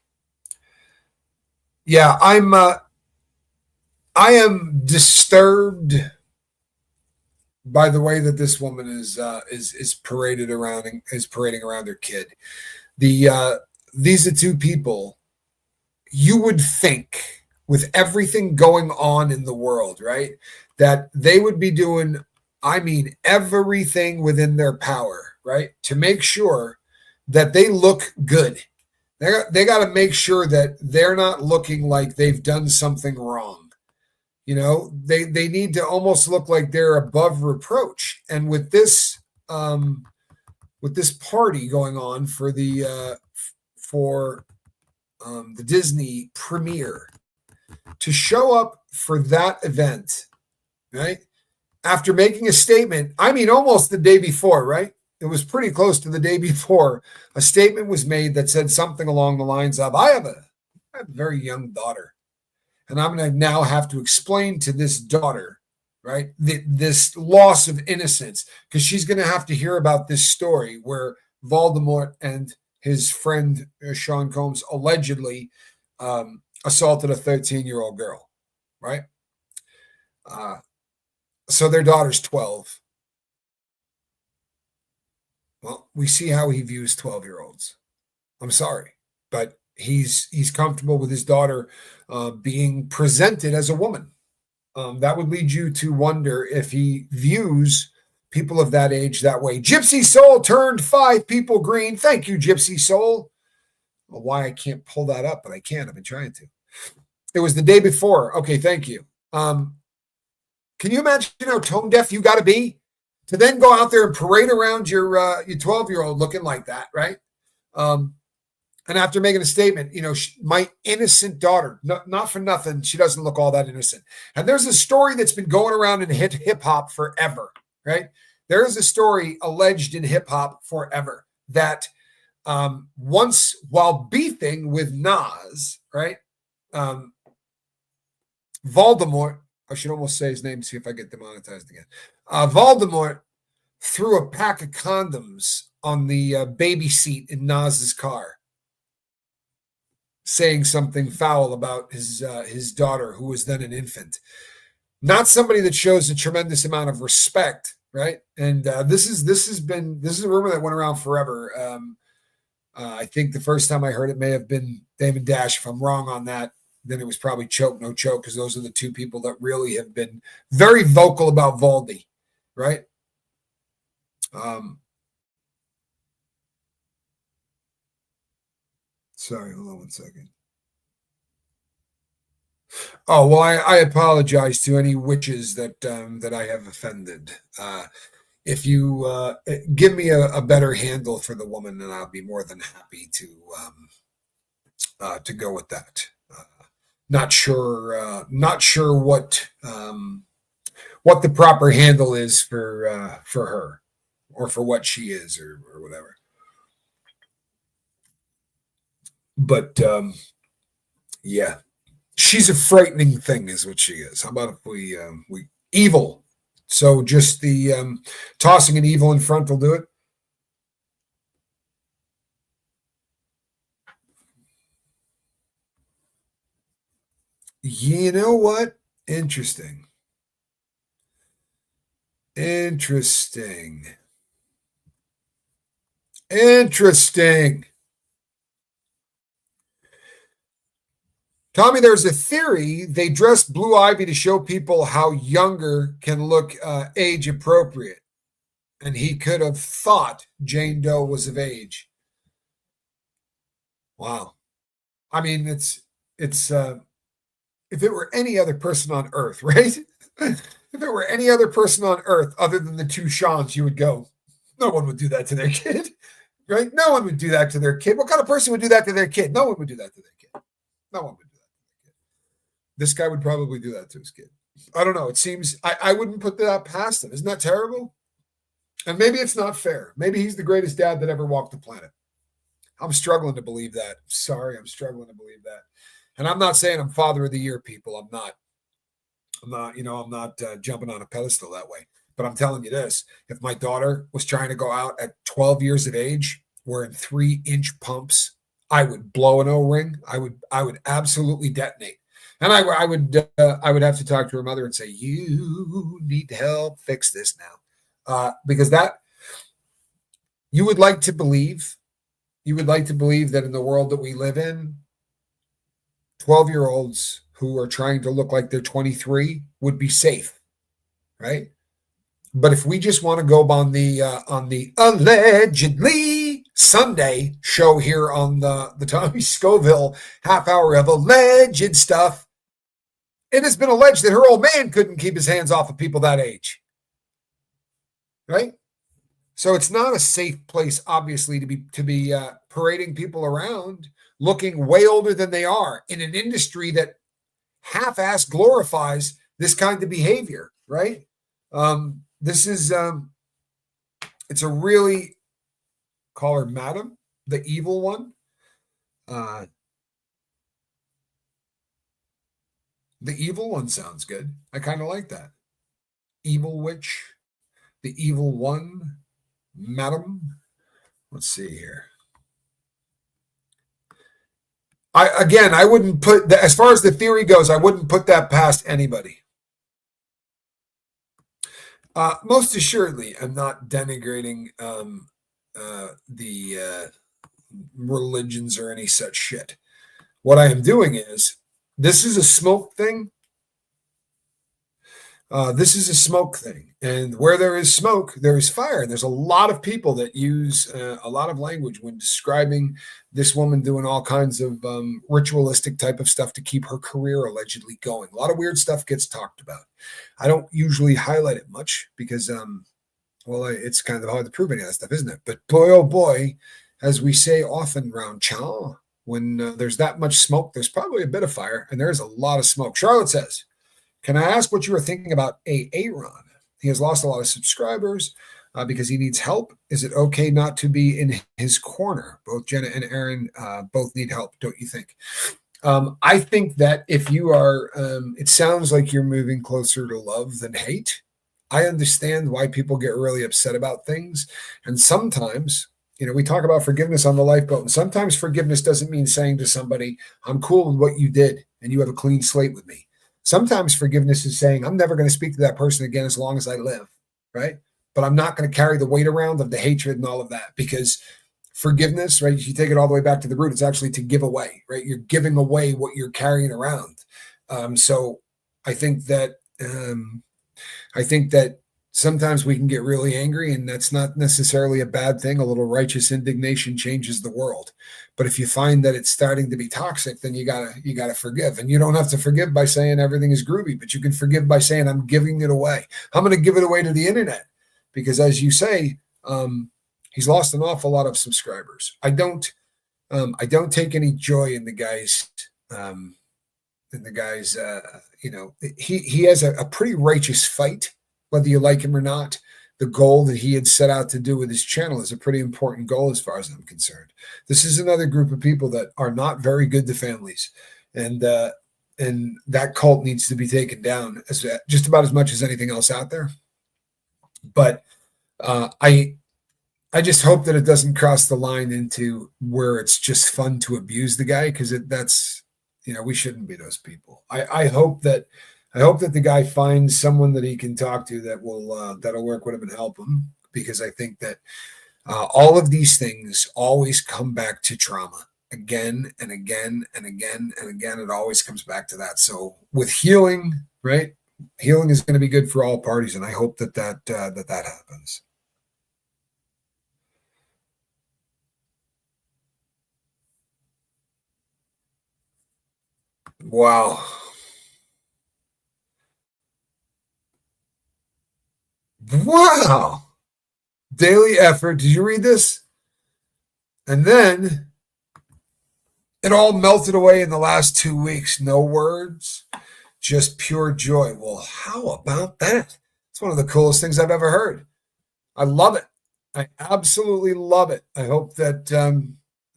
Yeah, I am disturbed by the way that this woman is paraded around and is parading around her kid. These are two people you would think, with everything going on in the world, right, that they would be doing, everything within their power, right, to make sure that they look good. They got to make sure that they're not looking like they've done something wrong. They need to almost look like they're above reproach. And with this party going on for the Disney premiere, to show up for that event, right, after making a statement, almost the day before, right? It was pretty close to the day before. A statement was made that said something along the lines of, I have a very young daughter, and I'm going to now have to explain to this daughter, right, this loss of innocence, because she's going to have to hear about this story where Voldemort and his friend Sean Combs allegedly assaulted a 13-year-old girl, right? So their daughter's 12. Well, we see how he views 12-year-olds. I'm sorry, but he's comfortable with his daughter being presented as a woman. That would lead you to wonder if he views people of that age that way. Gypsy Soul turned 5 people green. Thank you, Gypsy Soul. I don't know why I can't pull that up, but I can. I've been trying to. It was the day before. Okay, thank you. Can you imagine how tone deaf you got to be to then go out there and parade around your 12-year-old looking like that, right? And after making a statement, my innocent daughter, not for nothing, she doesn't look all that innocent. And there's a story that's been going around in hip hop forever, right? There is a story alleged in hip hop forever that once, while beefing with Nas, right, Voldemort, I should almost say his name to see if I get demonetized again. Voldemort threw a pack of condoms on the baby seat in Nas's car, saying something foul about his daughter, who was then an infant. Not somebody that shows a tremendous amount of respect, right? And this is a rumor that went around forever. I think the first time I heard it may have been Damon Dash. If I'm wrong on that, then it was probably Choke No Choke, because those are the two people that really have been very vocal about Valdi, right? Sorry, hold on one second. Oh, well, I apologize to any witches that I have offended. If you give me a better handle for the woman, then I'll be more than happy to go with that. Not sure what the proper handle is for her, or for what she is, or whatever. But yeah, she's a frightening thing, is what she is. How about if we evil? So just the tossing an evil in front will do it. You know what? Interesting. Tommy, there's a theory they dressed Blue Ivy to show people how younger can look age appropriate. And he could have thought Jane Doe was of age. Wow. I mean, it's if it were any other person on earth, right? If it were any other person on earth other than the two Seans, you would go, no one would do that to their kid, right? No one would do that to their kid. What kind of person would do that to their kid? No one would do that to their kid. No one would do that to their kid. This guy would probably do that to his kid. I don't know. It seems, I wouldn't put that past him. Isn't that terrible? And maybe it's not fair. Maybe he's the greatest dad that ever walked the planet. I'm struggling to believe that. Sorry, I'm struggling to believe that. And I'm not saying I'm father of the year, people. I'm not, I'm not jumping on a pedestal that way. But I'm telling you this, if my daughter was trying to go out at 12 years of age wearing 3-inch pumps, I would blow an O-ring. I would absolutely detonate. And I would have to talk to her mother and say, you need to help fix this now. Because that you would like to believe that in the world that we live in, 12-year-olds who are trying to look like they're 23 would be safe, right? But if we just want to go on the allegedly Sunday show here on the Tommy Scoville half hour of alleged stuff, it has been alleged that her old man couldn't keep his hands off of people that age, right? So it's not a safe place, obviously, to be parading people around looking way older than they are in an industry that half-ass glorifies this kind of behavior, right? This is, it's a really, call her Madam, the evil one. The evil one sounds good. I kind of like that. Evil witch, the evil one, Madam. Let's see here. I wouldn't put, as far as the theory goes, I wouldn't put that past anybody. Most assuredly, I'm not denigrating the religions or any such shit. What I am doing is, this is a smoke thing. This is a smoke thing. And where there is smoke, there is fire. And there's a lot of people that use a lot of language when describing this woman doing all kinds of ritualistic type of stuff to keep her career allegedly going. A lot of weird stuff gets talked about. I don't usually highlight it much because, it's kind of hard to prove any of that stuff, isn't it? But boy, oh boy, as we say often around Chow, when there's that much smoke, there's probably a bit of fire, and there's a lot of smoke. Charlotte says, can I ask what you were thinking about Aaron? He has lost a lot of subscribers because he needs help. Is it okay not to be in his corner? Both Jenna and Aaron both need help, don't you think? I think that if you are, it sounds like you're moving closer to love than hate. I understand why people get really upset about things. And sometimes, we talk about forgiveness on the Lifeboat. And sometimes forgiveness doesn't mean saying to somebody, I'm cool with what you did and you have a clean slate with me. Sometimes forgiveness is saying, I'm never going to speak to that person again as long as I live, right? But I'm not going to carry the weight around of the hatred and all of that, because forgiveness, right, if you take it all the way back to the root, it's actually to give away, right? You're giving away what you're carrying around. So I think that sometimes we can get really angry, and that's not necessarily a bad thing. A little righteous indignation changes the world. But if you find that it's starting to be toxic, then you gotta forgive. And you don't have to forgive by saying everything is groovy, but you can forgive by saying, I'm giving it away. I'm going to give it away to the internet. Because as you say, he's lost an awful lot of subscribers. I don't take any joy in the guy's, he has a pretty righteous fight, whether you like him or not. The goal that he had set out to do with his channel is a pretty important goal as far as I'm concerned. This is another group of people that are not very good to families. And that cult needs to be taken down as just about as much as anything else out there. But I just hope that it doesn't cross the line into where it's just fun to abuse the guy, because that's we shouldn't be those people. I hope that the guy finds someone that he can talk to that will that'll work with him and help him, because I think that all of these things always come back to trauma. again and again and again and again. It always comes back to that. So with healing, right? Healing is going to be good for all parties, and I hope that happens. Wow. Wow. Daily effort. Did you read this? And then it all melted away in the last 2 weeks. No words, just pure joy. Well, how about that? It's one of the coolest things I've ever heard. I love it. I absolutely love it. I hope that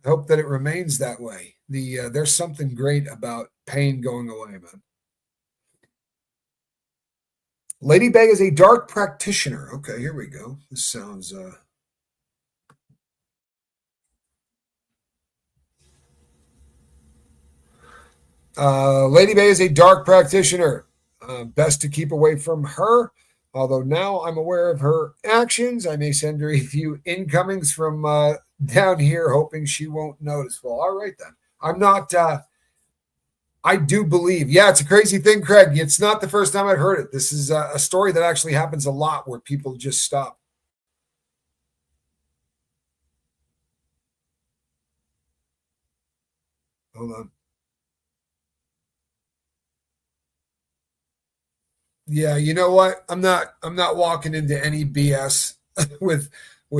it remains that way. There's something great about pain going away, man. Lady Bay is a dark practitioner. Okay, here we go. This sounds Lady Bay is a dark practitioner. Best to keep away from her. Although now I'm aware of her actions, I may send her a few incomings from down here, hoping she won't notice. Well, all right then. I'm not. I do believe. Yeah, it's a crazy thing, Craig. It's not the first time I've heard it. This is a story that actually happens a lot, where people just stop. Hold on. Yeah, you know what? I'm not walking into any BS with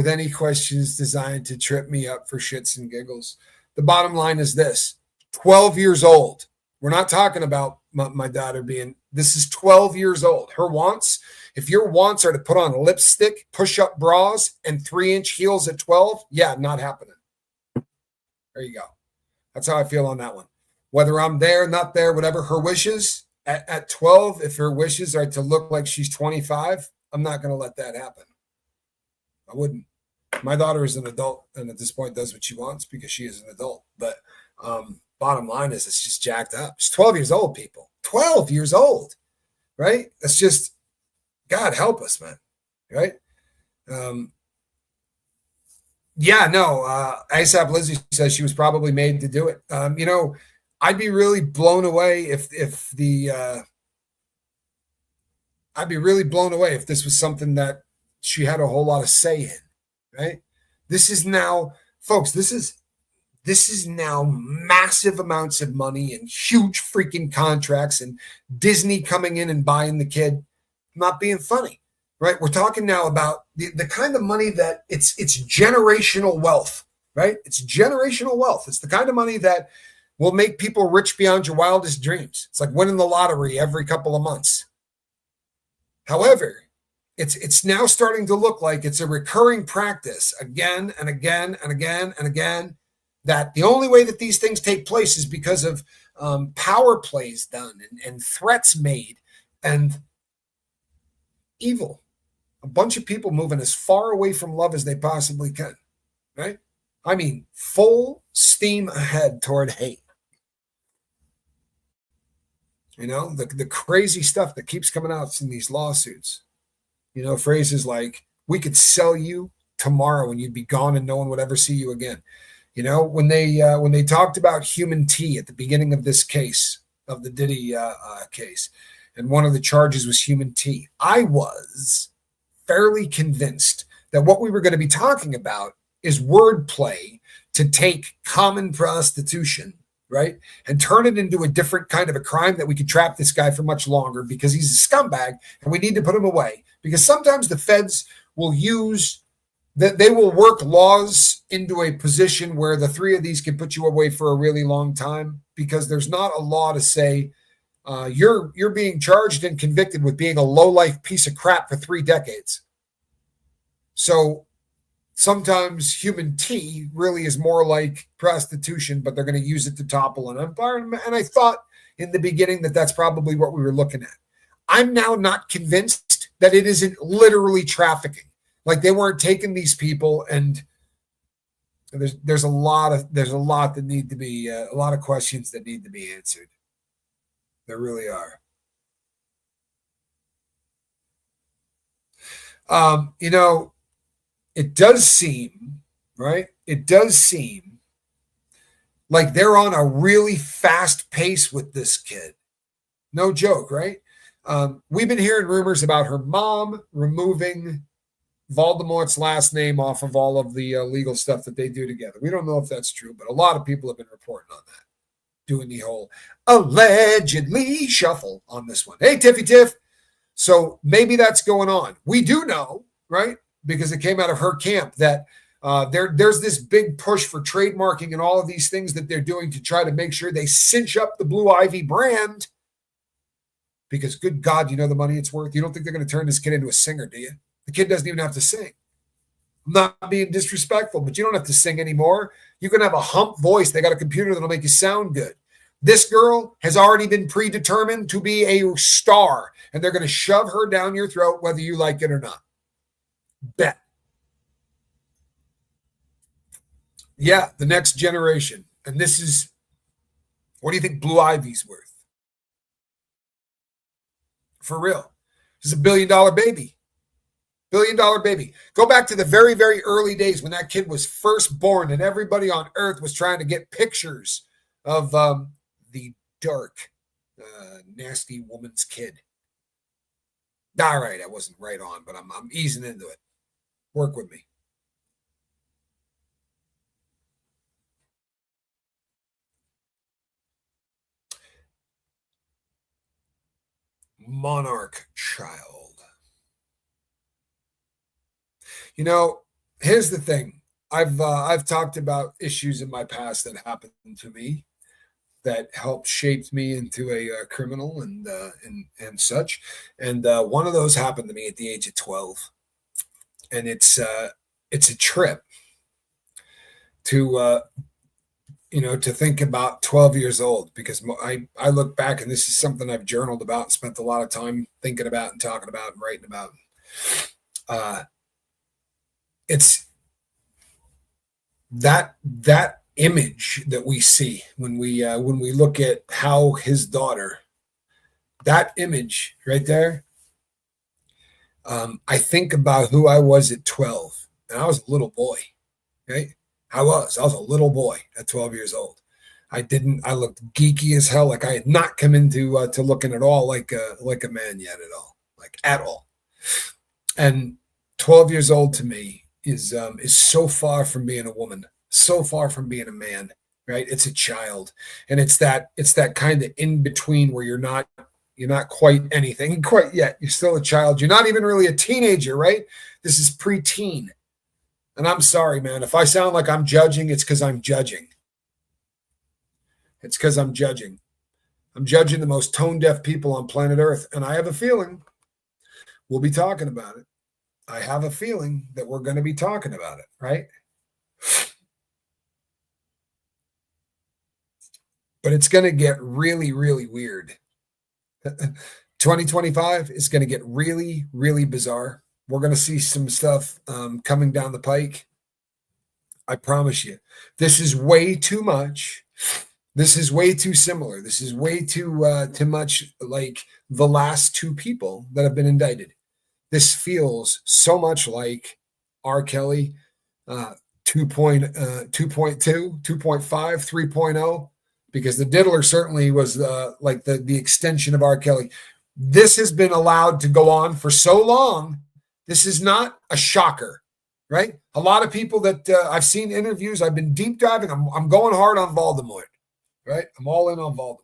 any questions designed to trip me up for shits and giggles. The bottom line is this: 12 years old. We're not talking about my daughter being. This is 12 years old. Her wants. If your wants are to put on lipstick, push-up bras, and 3-inch heels at 12, yeah, not happening. There you go. That's how I feel on that one. Whether I'm there, not there, whatever her wishes. At 12, if her wishes are to look like she's 25, I'm not going to let that happen. I wouldn't. My daughter is an adult, and at this point does what she wants because she is an adult. But bottom line is, it's just jacked up. She's 12 years old, people. 12 years old, right? That's just, God help us, man, right? Yeah, no. ASAP Lizzie says she was probably made to do it. I'd be really blown away if I'd be really blown away if this was something that she had a whole lot of say in, right? This is now, folks, this is now massive amounts of money and huge freaking contracts and Disney coming in and buying the kid. I'm not being funny, right? We're talking now about the kind of money that it's generational wealth, right? It's generational wealth. It's the kind of money that will make people rich beyond your wildest dreams. It's like winning the lottery every couple of months. However, it's now starting to look like it's a recurring practice again and again and again and again, that the only way that these things take place is because of power plays done and threats made and evil. A bunch of people moving as far away from love as they possibly can, right? I mean, full steam ahead toward hate. You know, the crazy stuff that keeps coming out in these lawsuits. You know, phrases like, we could sell you tomorrow and you'd be gone and no one would ever see you again. You know, when they talked about human tea at the beginning of this case, of the Diddy case, and one of the charges was human tea, I was fairly convinced that what we were going to be talking about is wordplay to take common prostitution, right, and turn it into a different kind of a crime that we could trap this guy for much longer because he's a scumbag and we need to put him away. Because sometimes the feds will use that, they will work laws into a position where the three of these can put you away for a really long time, because there's not a law to say you're being charged and convicted with being a low-life piece of crap for 3 decades. So sometimes human tea really is more like prostitution, but they're going to use it to topple an empire. And I thought in the beginning that that's probably what we were looking at. I'm now not convinced that it isn't literally trafficking. Like, they weren't taking these people, and there's a lot that need to be a lot of questions that need to be answered. There really are. You know, it does seem, right? It does seem Like they're on a really fast pace with this kid. No joke, right? We've been hearing rumors about her mom removing Voldemort's last name off of all of the legal stuff that they do together. We don't know if that's true, but a lot of people have been reporting on that, doing the whole allegedly shuffle on this one. Hey, Tiffy Tiff. So maybe that's going on. We do know, right? Because it came out of her camp that there's this big push for trademarking and all of these things that they're doing to try to make sure they cinch up the Blue Ivy brand. Because good God, you know the money it's worth. You don't think they're going to turn this kid into a singer, do you? The kid doesn't even have to sing. I'm not being disrespectful, but you don't have to sing anymore. You can have a hump voice. They got a computer that'll make you sound good. This girl has already been predetermined to be a star, and they're going to shove her down your throat whether you like it or not. Bet. Yeah, the next generation. And this is, what do you think Blue Ivy's worth? For real. This is $1 billion baby. $1 billion baby. Go back to the very, very early days when that kid was first born and everybody on earth was trying to get pictures of the dark, nasty woman's kid. All right, I wasn't right on, but I'm easing into it. Work with me. Monarch child. You know, here's the thing. I've talked about issues in my past that happened to me that helped shape me into a criminal and such. And one of those happened to me at the age of 12, and it's a trip to to think about 12 years old, because I look back and this is something I've journaled about and spent a lot of time thinking about and talking about and writing about. It's that image that we see when we look at how his daughter, that image right there. I think about who I was at 12, and I was a little boy, right? I was a little boy at 12 years old. I looked geeky as hell. Like I had not come into to looking at all like a man yet at all. And 12 years old to me is so far from being a woman, so far from being a man, right? It's a child. And it's that kind of in between where you're not quite anything quite yet. You're still a child. You're not even really a teenager, right? This is preteen. And I'm sorry, man. If I sound like I'm judging, it's because I'm judging. It's because I'm judging. I'm judging the most tone-deaf people on planet Earth. And I have a feeling we'll be talking about it. I have a feeling that we're going to be talking about it, right? But it's going to get really, really weird. 2025 is going to get really, really bizarre. We're going to see some stuff coming down the pike. I promise you. This is way too much. This is way too similar. This is way too much like the last two people that have been indicted. This feels so much like R. Kelly 2.2, 2.5, 3.0, because the Diddler certainly was like the extension of R. Kelly. This has been allowed to go on for so long. This is not a shocker, right? A lot of people that I've seen interviews, I've been deep diving. I'm going hard on Voldemort, right? I'm all in on Voldemort.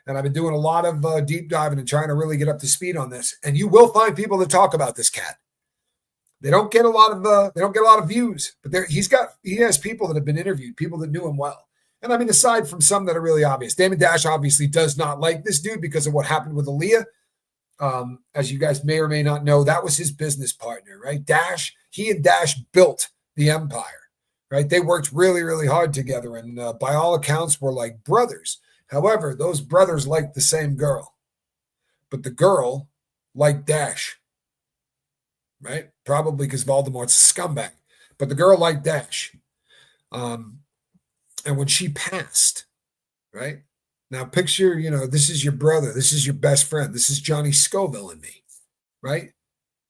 And I've been doing a lot of deep diving and trying to really get up to speed on this. And you will find people that talk about this cat. They don't get a lot of views, but he has people that have been interviewed, people that knew him well. And I mean, aside from some that are really obvious, Damon Dash obviously does not like this dude because of what happened with Aaliyah. As you guys may or may not know, that was his business partner, right? He and Dash built the empire, right? They worked really, really hard together, and by all accounts were like brothers. However, those brothers liked the same girl, but the girl liked Dash, right? Probably because Voldemort's a scumbag, but the girl liked Dash. And when she passed, right? Now picture, this is your brother. This is your best friend. This is Johnny Scoville and me, right?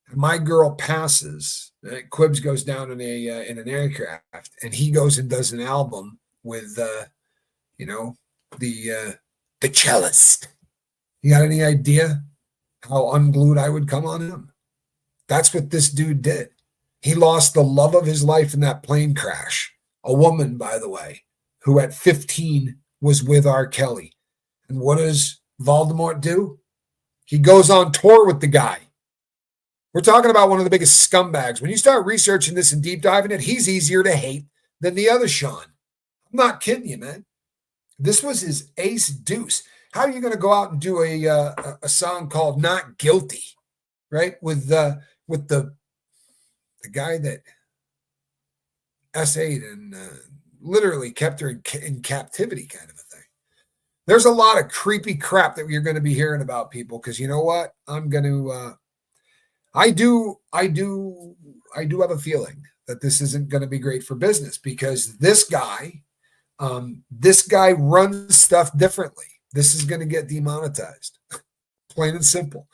And my girl passes. Right? Quibbs goes down in an aircraft, and he goes and does an album with the cellist. You got any idea how unglued I would come on him? That's what this dude did. He lost the love of his life in that plane crash. A woman, by the way, who at 15 was with R. Kelly. And what does Voldemort do? He goes on tour with the guy. We're talking about one of the biggest scumbags. When you start researching this and deep diving it, he's easier to hate than the other Sean. I'm not kidding you, man. This was his ace deuce. How are you going to go out and do a song called "Not Guilty," right? With the guy that S8 and literally kept her in captivity, kind of a thing. There's a lot of creepy crap that you're going to be hearing about, people, because you know what? I'm going to. I do have a feeling that this isn't going to be great for business, because this guy runs stuff differently. This is going to get demonetized, plain and simple.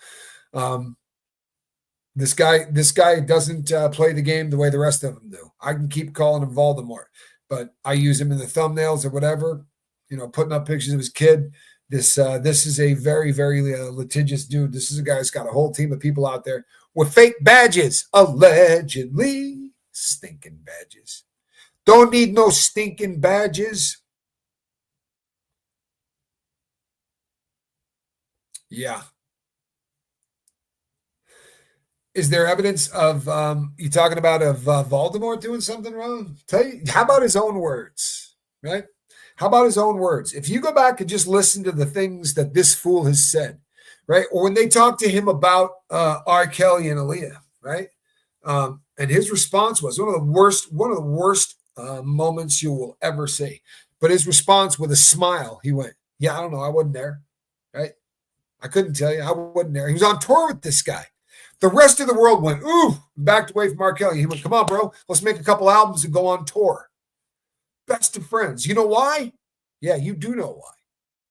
This guy doesn't play the game the way the rest of them do. I can keep calling him Voldemort, but I use him in the thumbnails or whatever, putting up pictures of his kid. This is a very, very litigious dude. This is a guy that's got a whole team of people out there with fake badges, allegedly. Stinking badges. Don't need no stinking badges. Yeah. Is there evidence of you talking about Voldemort doing something wrong? Tell you, how about his own words, right? How about his own words? If you go back and just listen to the things that this fool has said, right? Or when they talk to him about R. Kelly and Aaliyah, right? And his response was one of the worst moments you will ever see. But his response with a smile, he went, "Yeah, I don't know. I wasn't there, right? I couldn't tell you. I wasn't there." He was on tour with this guy. The rest of the world went, ooh, backed away from R. Kelly. He went, "Come on, bro. Let's make a couple albums and go on tour." Best of friends. You know why? Yeah, you do know why.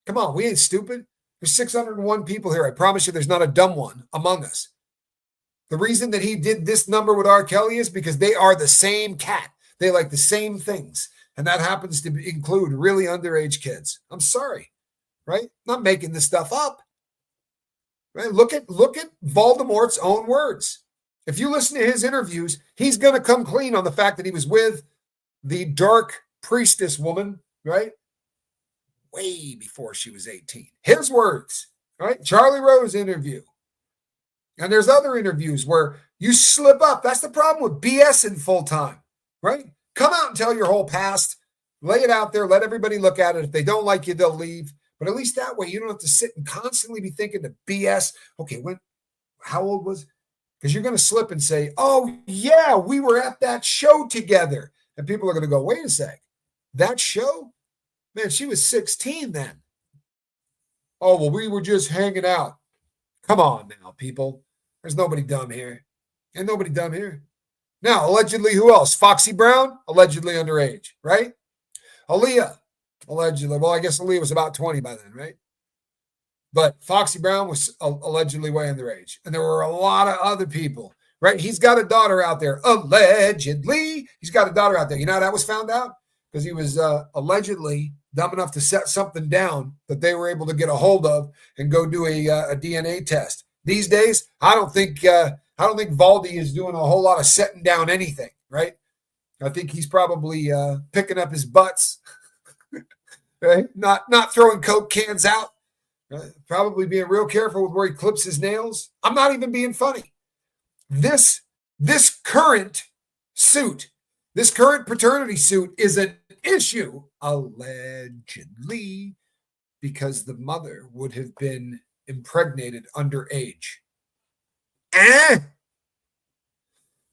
Come on, we ain't stupid. There's 601 people here. I promise you there's not a dumb one among us. The reason that he did this number with R. Kelly is because they are the same cat. They like the same things. And that happens to include really underage kids. I'm sorry, right? I'm not making this stuff up. Right? Look at Voldemort's own words. If you listen to his interviews, he's going to come clean on the fact that he was with the dark priestess woman, right? Way before she was 18. His words, right? Charlie Rose interview. And there's other interviews where you slip up. That's the problem with BS in full time, right? Come out and tell your whole past. Lay it out there. Let everybody look at it. If they don't like you, they'll leave. But at least that way, you don't have to sit and constantly be thinking the BS. Okay, how old was? Because you're going to slip and say, "Oh, yeah, we were at that show together." And people are going to go, "Wait a sec. That show? Man, she was 16 then." "Oh, well, we were just hanging out." Come on now, people. There's nobody dumb here. And nobody dumb here. Now, allegedly, who else? Foxy Brown, allegedly underage, right? Aaliyah, allegedly. Well, I guess Aaliyah was about 20 by then, right? But Foxy Brown was allegedly way underage. And there were a lot of other people, right? He's got a daughter out there, allegedly. He's got a daughter out there. You know how that was found out? Because he was allegedly dumb enough to set something down that they were able to get a hold of and go do a DNA test. These days, I don't think Valdi is doing a whole lot of setting down anything, right? I think he's probably picking up his butts, right? Not throwing Coke cans out, probably being real careful with where he clips his nails. I'm not even being funny. This current suit, this current paternity suit is an issue, allegedly, because the mother would have been impregnated underage.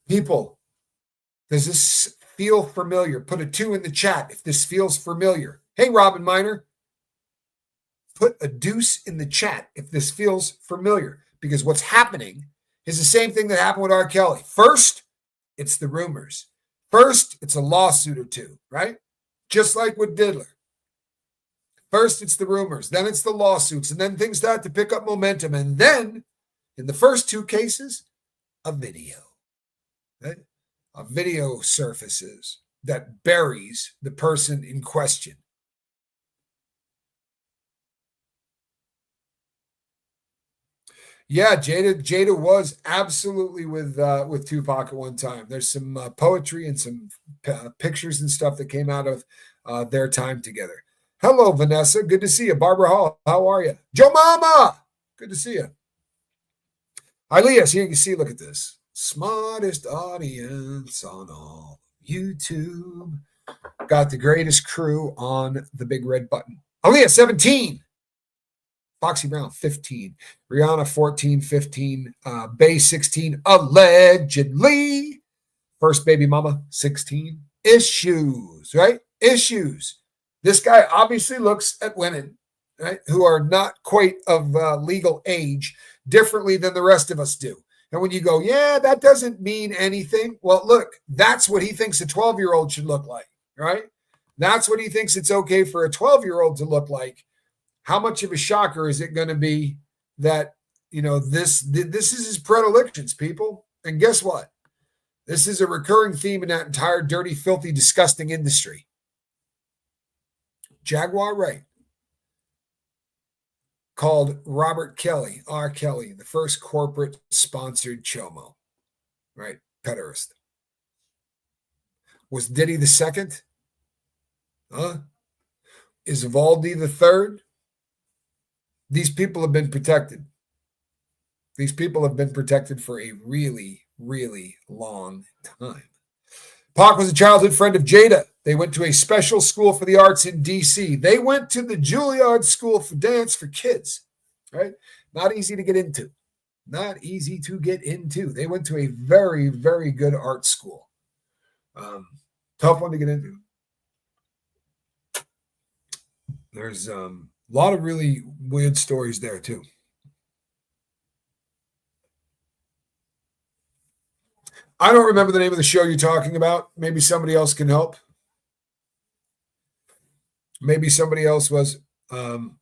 People, does this feel familiar? Put a 2 in the chat if this feels familiar. Hey, Robin Miner, put a deuce in the chat if this feels familiar, because what's happening is the same thing that happened with R. Kelly. First, it's the rumors. First, it's a lawsuit or two, right? Just like with Diddler. First, it's the rumors. Then it's the lawsuits. And then things start to pick up momentum. And then, in the first 2 cases, a video. Right? A video surfaces that buries the person in question. Yeah, Jada was absolutely with Tupac at one time. There's some poetry and some pictures and stuff that came out of their time together. Hello, Vanessa. Good to see you. Barbara Hall, how are you? Joe Mama, good to see you. Elias, here you can see, look at this. Smartest audience on all YouTube. Got the greatest crew on the big red button. Elias, 17. Foxy Brown, 15. Rihanna, 14, 15. Bay, 16, allegedly. First baby mama, 16. Issues, right? Issues. This guy obviously looks at women, right, who are not quite of legal age differently than the rest of us do. And when you go, yeah, that doesn't mean anything. Well, look, that's what he thinks a 12-year-old should look like, right? That's what he thinks it's okay for a 12-year-old to look like. How much of a shocker is it going to be that, this is his predilections, people? And guess what? This is a recurring theme in that entire dirty, filthy, disgusting industry. Jaguar Wright called Robert Kelly, R. Kelly, the first corporate-sponsored chomo, right? Pederast. Was Diddy the second? Is Valdi the third? These people have been protected. These people have been protected for a really, really long time. Pac was a childhood friend of Jada. They went to a special school for the arts in D.C. They went to the Juilliard School for Dance for Kids, right? Not easy to get into. Not easy to get into. They went to a very, very good art school. Tough one to get into. There's a lot of really weird stories there, too. I don't remember the name of the show you're talking about. Maybe somebody else can help. Maybe somebody else was. Hold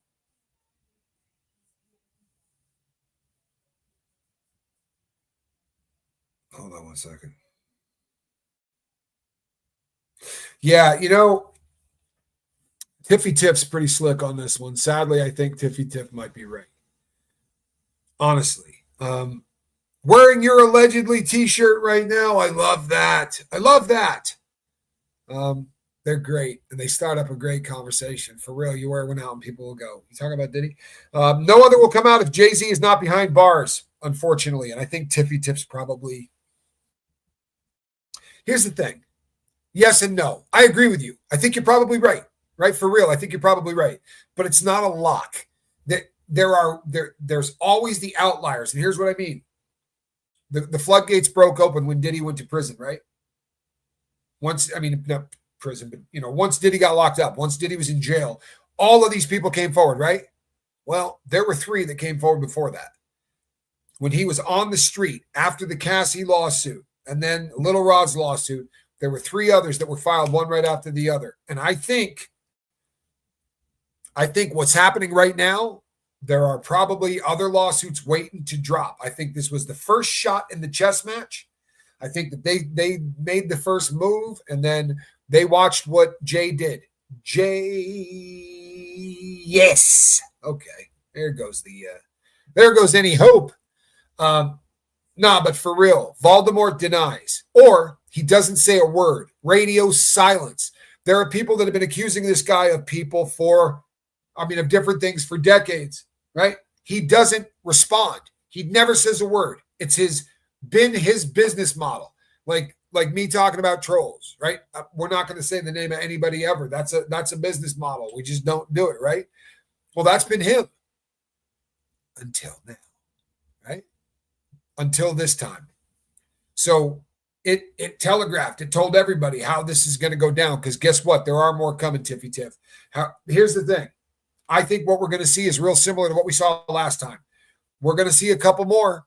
on one second. Yeah, Tiffy Tiff's pretty slick on this one. Sadly, I think Tiffy Tiff might be right. Honestly. Wearing your allegedly t-shirt right now. I love that. I love that. They're great. And they start up a great conversation. For real, you wear one out and people will go, you talking about Diddy? No other will come out if Jay-Z is not behind bars, unfortunately. And I think Tiffy Tiff's probably. Here's the thing. Yes and no. I agree with you. I think you're probably right. Right? For real, I think you're probably right. But it's not a lock. There's always the outliers. And here's what I mean. The floodgates broke open when Diddy went to prison, right? Not prison, but once Diddy got locked up, once Diddy was in jail, all of these people came forward, right? Well, there were 3 that came forward before that. When he was on the street after the Cassie lawsuit and then Little Rod's lawsuit, there were 3 others that were filed, one right after the other. And I think what's happening right now, there are probably other lawsuits waiting to drop. I think this was the first shot in the chess match. I think that they made the first move, and then they watched what Jay did. Yes. Okay. There goes any hope. But for real, Voldemort denies, or he doesn't say a word. Radio silence. There are people that have been accusing this guy of of different things for decades. Right? He doesn't respond. He never says a word. It's been his business model. Like me talking about trolls, right? We're not going to say the name of anybody ever. That's a business model. We just don't do it, right? Well, that's been him until now, right? Until this time. So it telegraphed, it told everybody how this is going to go down, because guess what? There are more coming, Tiffy Tiff. Here's the thing. I think what we're going to see is real similar to what we saw last time. We're going to see a couple more.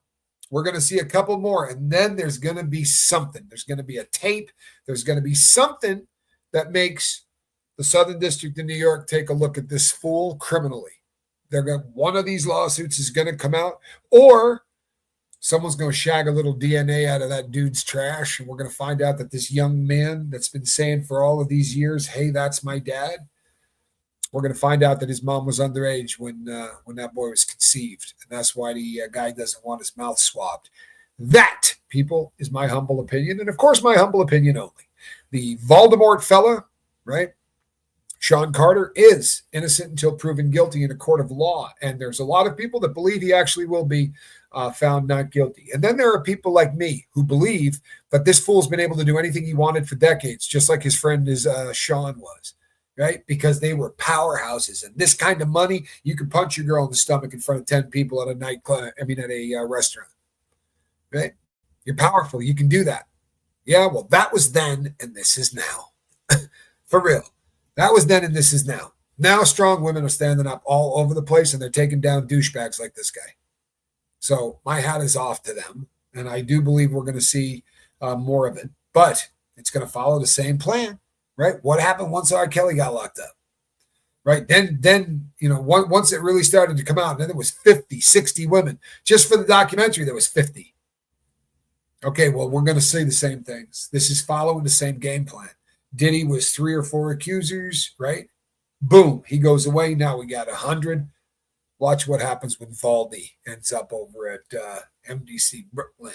And then there's going to be something. There's going to be a tape. There's going to be something that makes the Southern District of New York take a look at this fool criminally. One of these lawsuits is going to come out, or someone's going to shag a little DNA out of that dude's trash, and we're going to find out that this young man that's been saying for all of these years, hey, that's my dad, we're going to find out that his mom was underage when that boy was conceived. And that's why the guy doesn't want his mouth swabbed. That, people, is my humble opinion. And, of course, my humble opinion only. The Voldemort fella, right, Sean Carter, is innocent until proven guilty in a court of law. And there's a lot of people that believe he actually will be found not guilty. And then there are people like me who believe that this fool's been able to do anything he wanted for decades, just like his friend Sean was, right? Because they were powerhouses. And this kind of money, you could punch your girl in the stomach in front of 10 people at a nightclub, at a restaurant, right? You're powerful. You can do that. Yeah, well, that was then, and this is now. For real. That was then, and this is now. Now strong women are standing up all over the place, and they're taking down douchebags like this guy. So my hat is off to them, and I do believe we're going to see more of it. But it's going to follow the same plan, right? What happened once R. Kelly got locked up, right? Then once it really started to come out, then it was 50, 60 women. Just for the documentary, there was 50. Okay, well, we're going to see the same things. This is following the same game plan. Diddy was 3 or 4 accusers, right? Boom, he goes away. Now we got 100. Watch what happens when Valdi ends up over at MDC Brooklyn.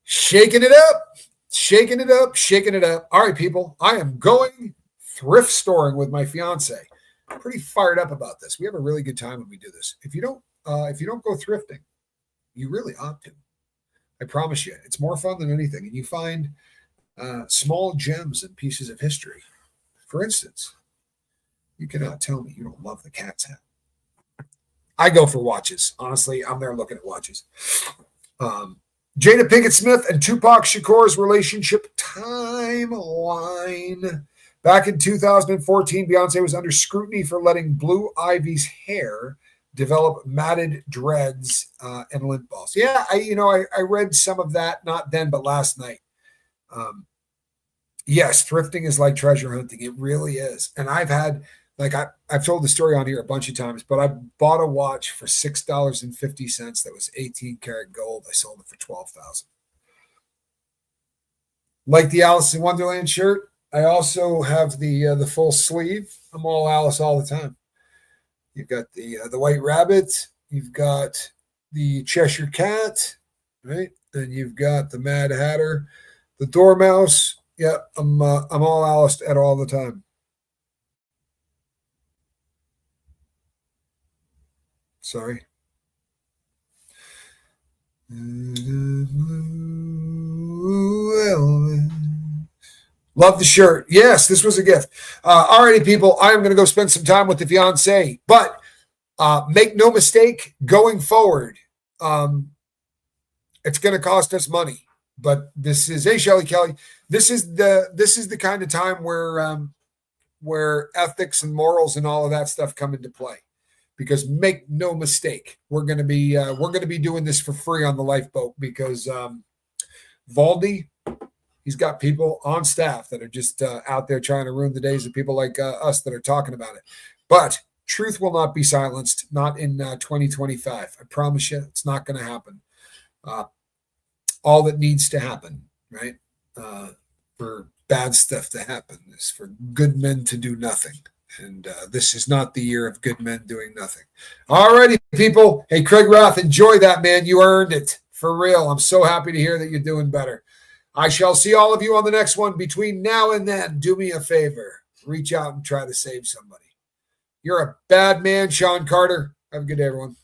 Shaking it up, shaking it up, shaking it up. All right, people, I am going thrift storing with my fiance. I'm pretty fired up about this. We have a really good time when we do this. If you don't go thrifting, you really ought to. I promise you, it's more fun than anything. And you find small gems and pieces of history. For instance, you cannot tell me you don't love the cat's hat. I go for watches. Honestly, I'm there looking at watches. Jada Pinkett Smith and Tupac Shakur's relationship timeline. Back in 2014, Beyonce was under scrutiny for letting Blue Ivy's hair develop matted dreads and lint balls. Yeah, I read some of that, not then, but last night. Yes, thrifting is like treasure hunting. It really is. And I've had, I've told the story on here a bunch of times, but I bought a watch for $6.50 that was 18 karat gold. I sold it for $12,000. Like the Alice in Wonderland shirt, I also have the full sleeve. I'm all Alice all the time. You've got the White Rabbit. You've got the Cheshire Cat, right? And you've got the Mad Hatter, the Dormouse. Yeah, I'm all Alice at all the time. Sorry. Love the shirt. Yes, this was a gift. Alrighty, people, I am going to go spend some time with the fiance, but make no mistake, going forward, it's going to cost us money. But this is, hey, Shelly Kelly, this is the kind of time where ethics and morals and all of that stuff come into play. Because make no mistake, we're going to be doing this for free on the Lifeboat because Valdi, he's got people on staff that are just out there trying to ruin the days of people like us that are talking about it. But truth will not be silenced, not in 2025. I promise you, it's not going to happen. All that needs to happen, right, for bad stuff to happen is for good men to do nothing. And this is not the year of good men doing nothing. All righty, people. Hey, Craig Roth, enjoy that, man. You earned it. For real. I'm so happy to hear that you're doing better. I shall see all of you on the next one. Between now and then, do me a favor. Reach out and try to save somebody. You're a bad man, Sean Carter. Have a good day, everyone.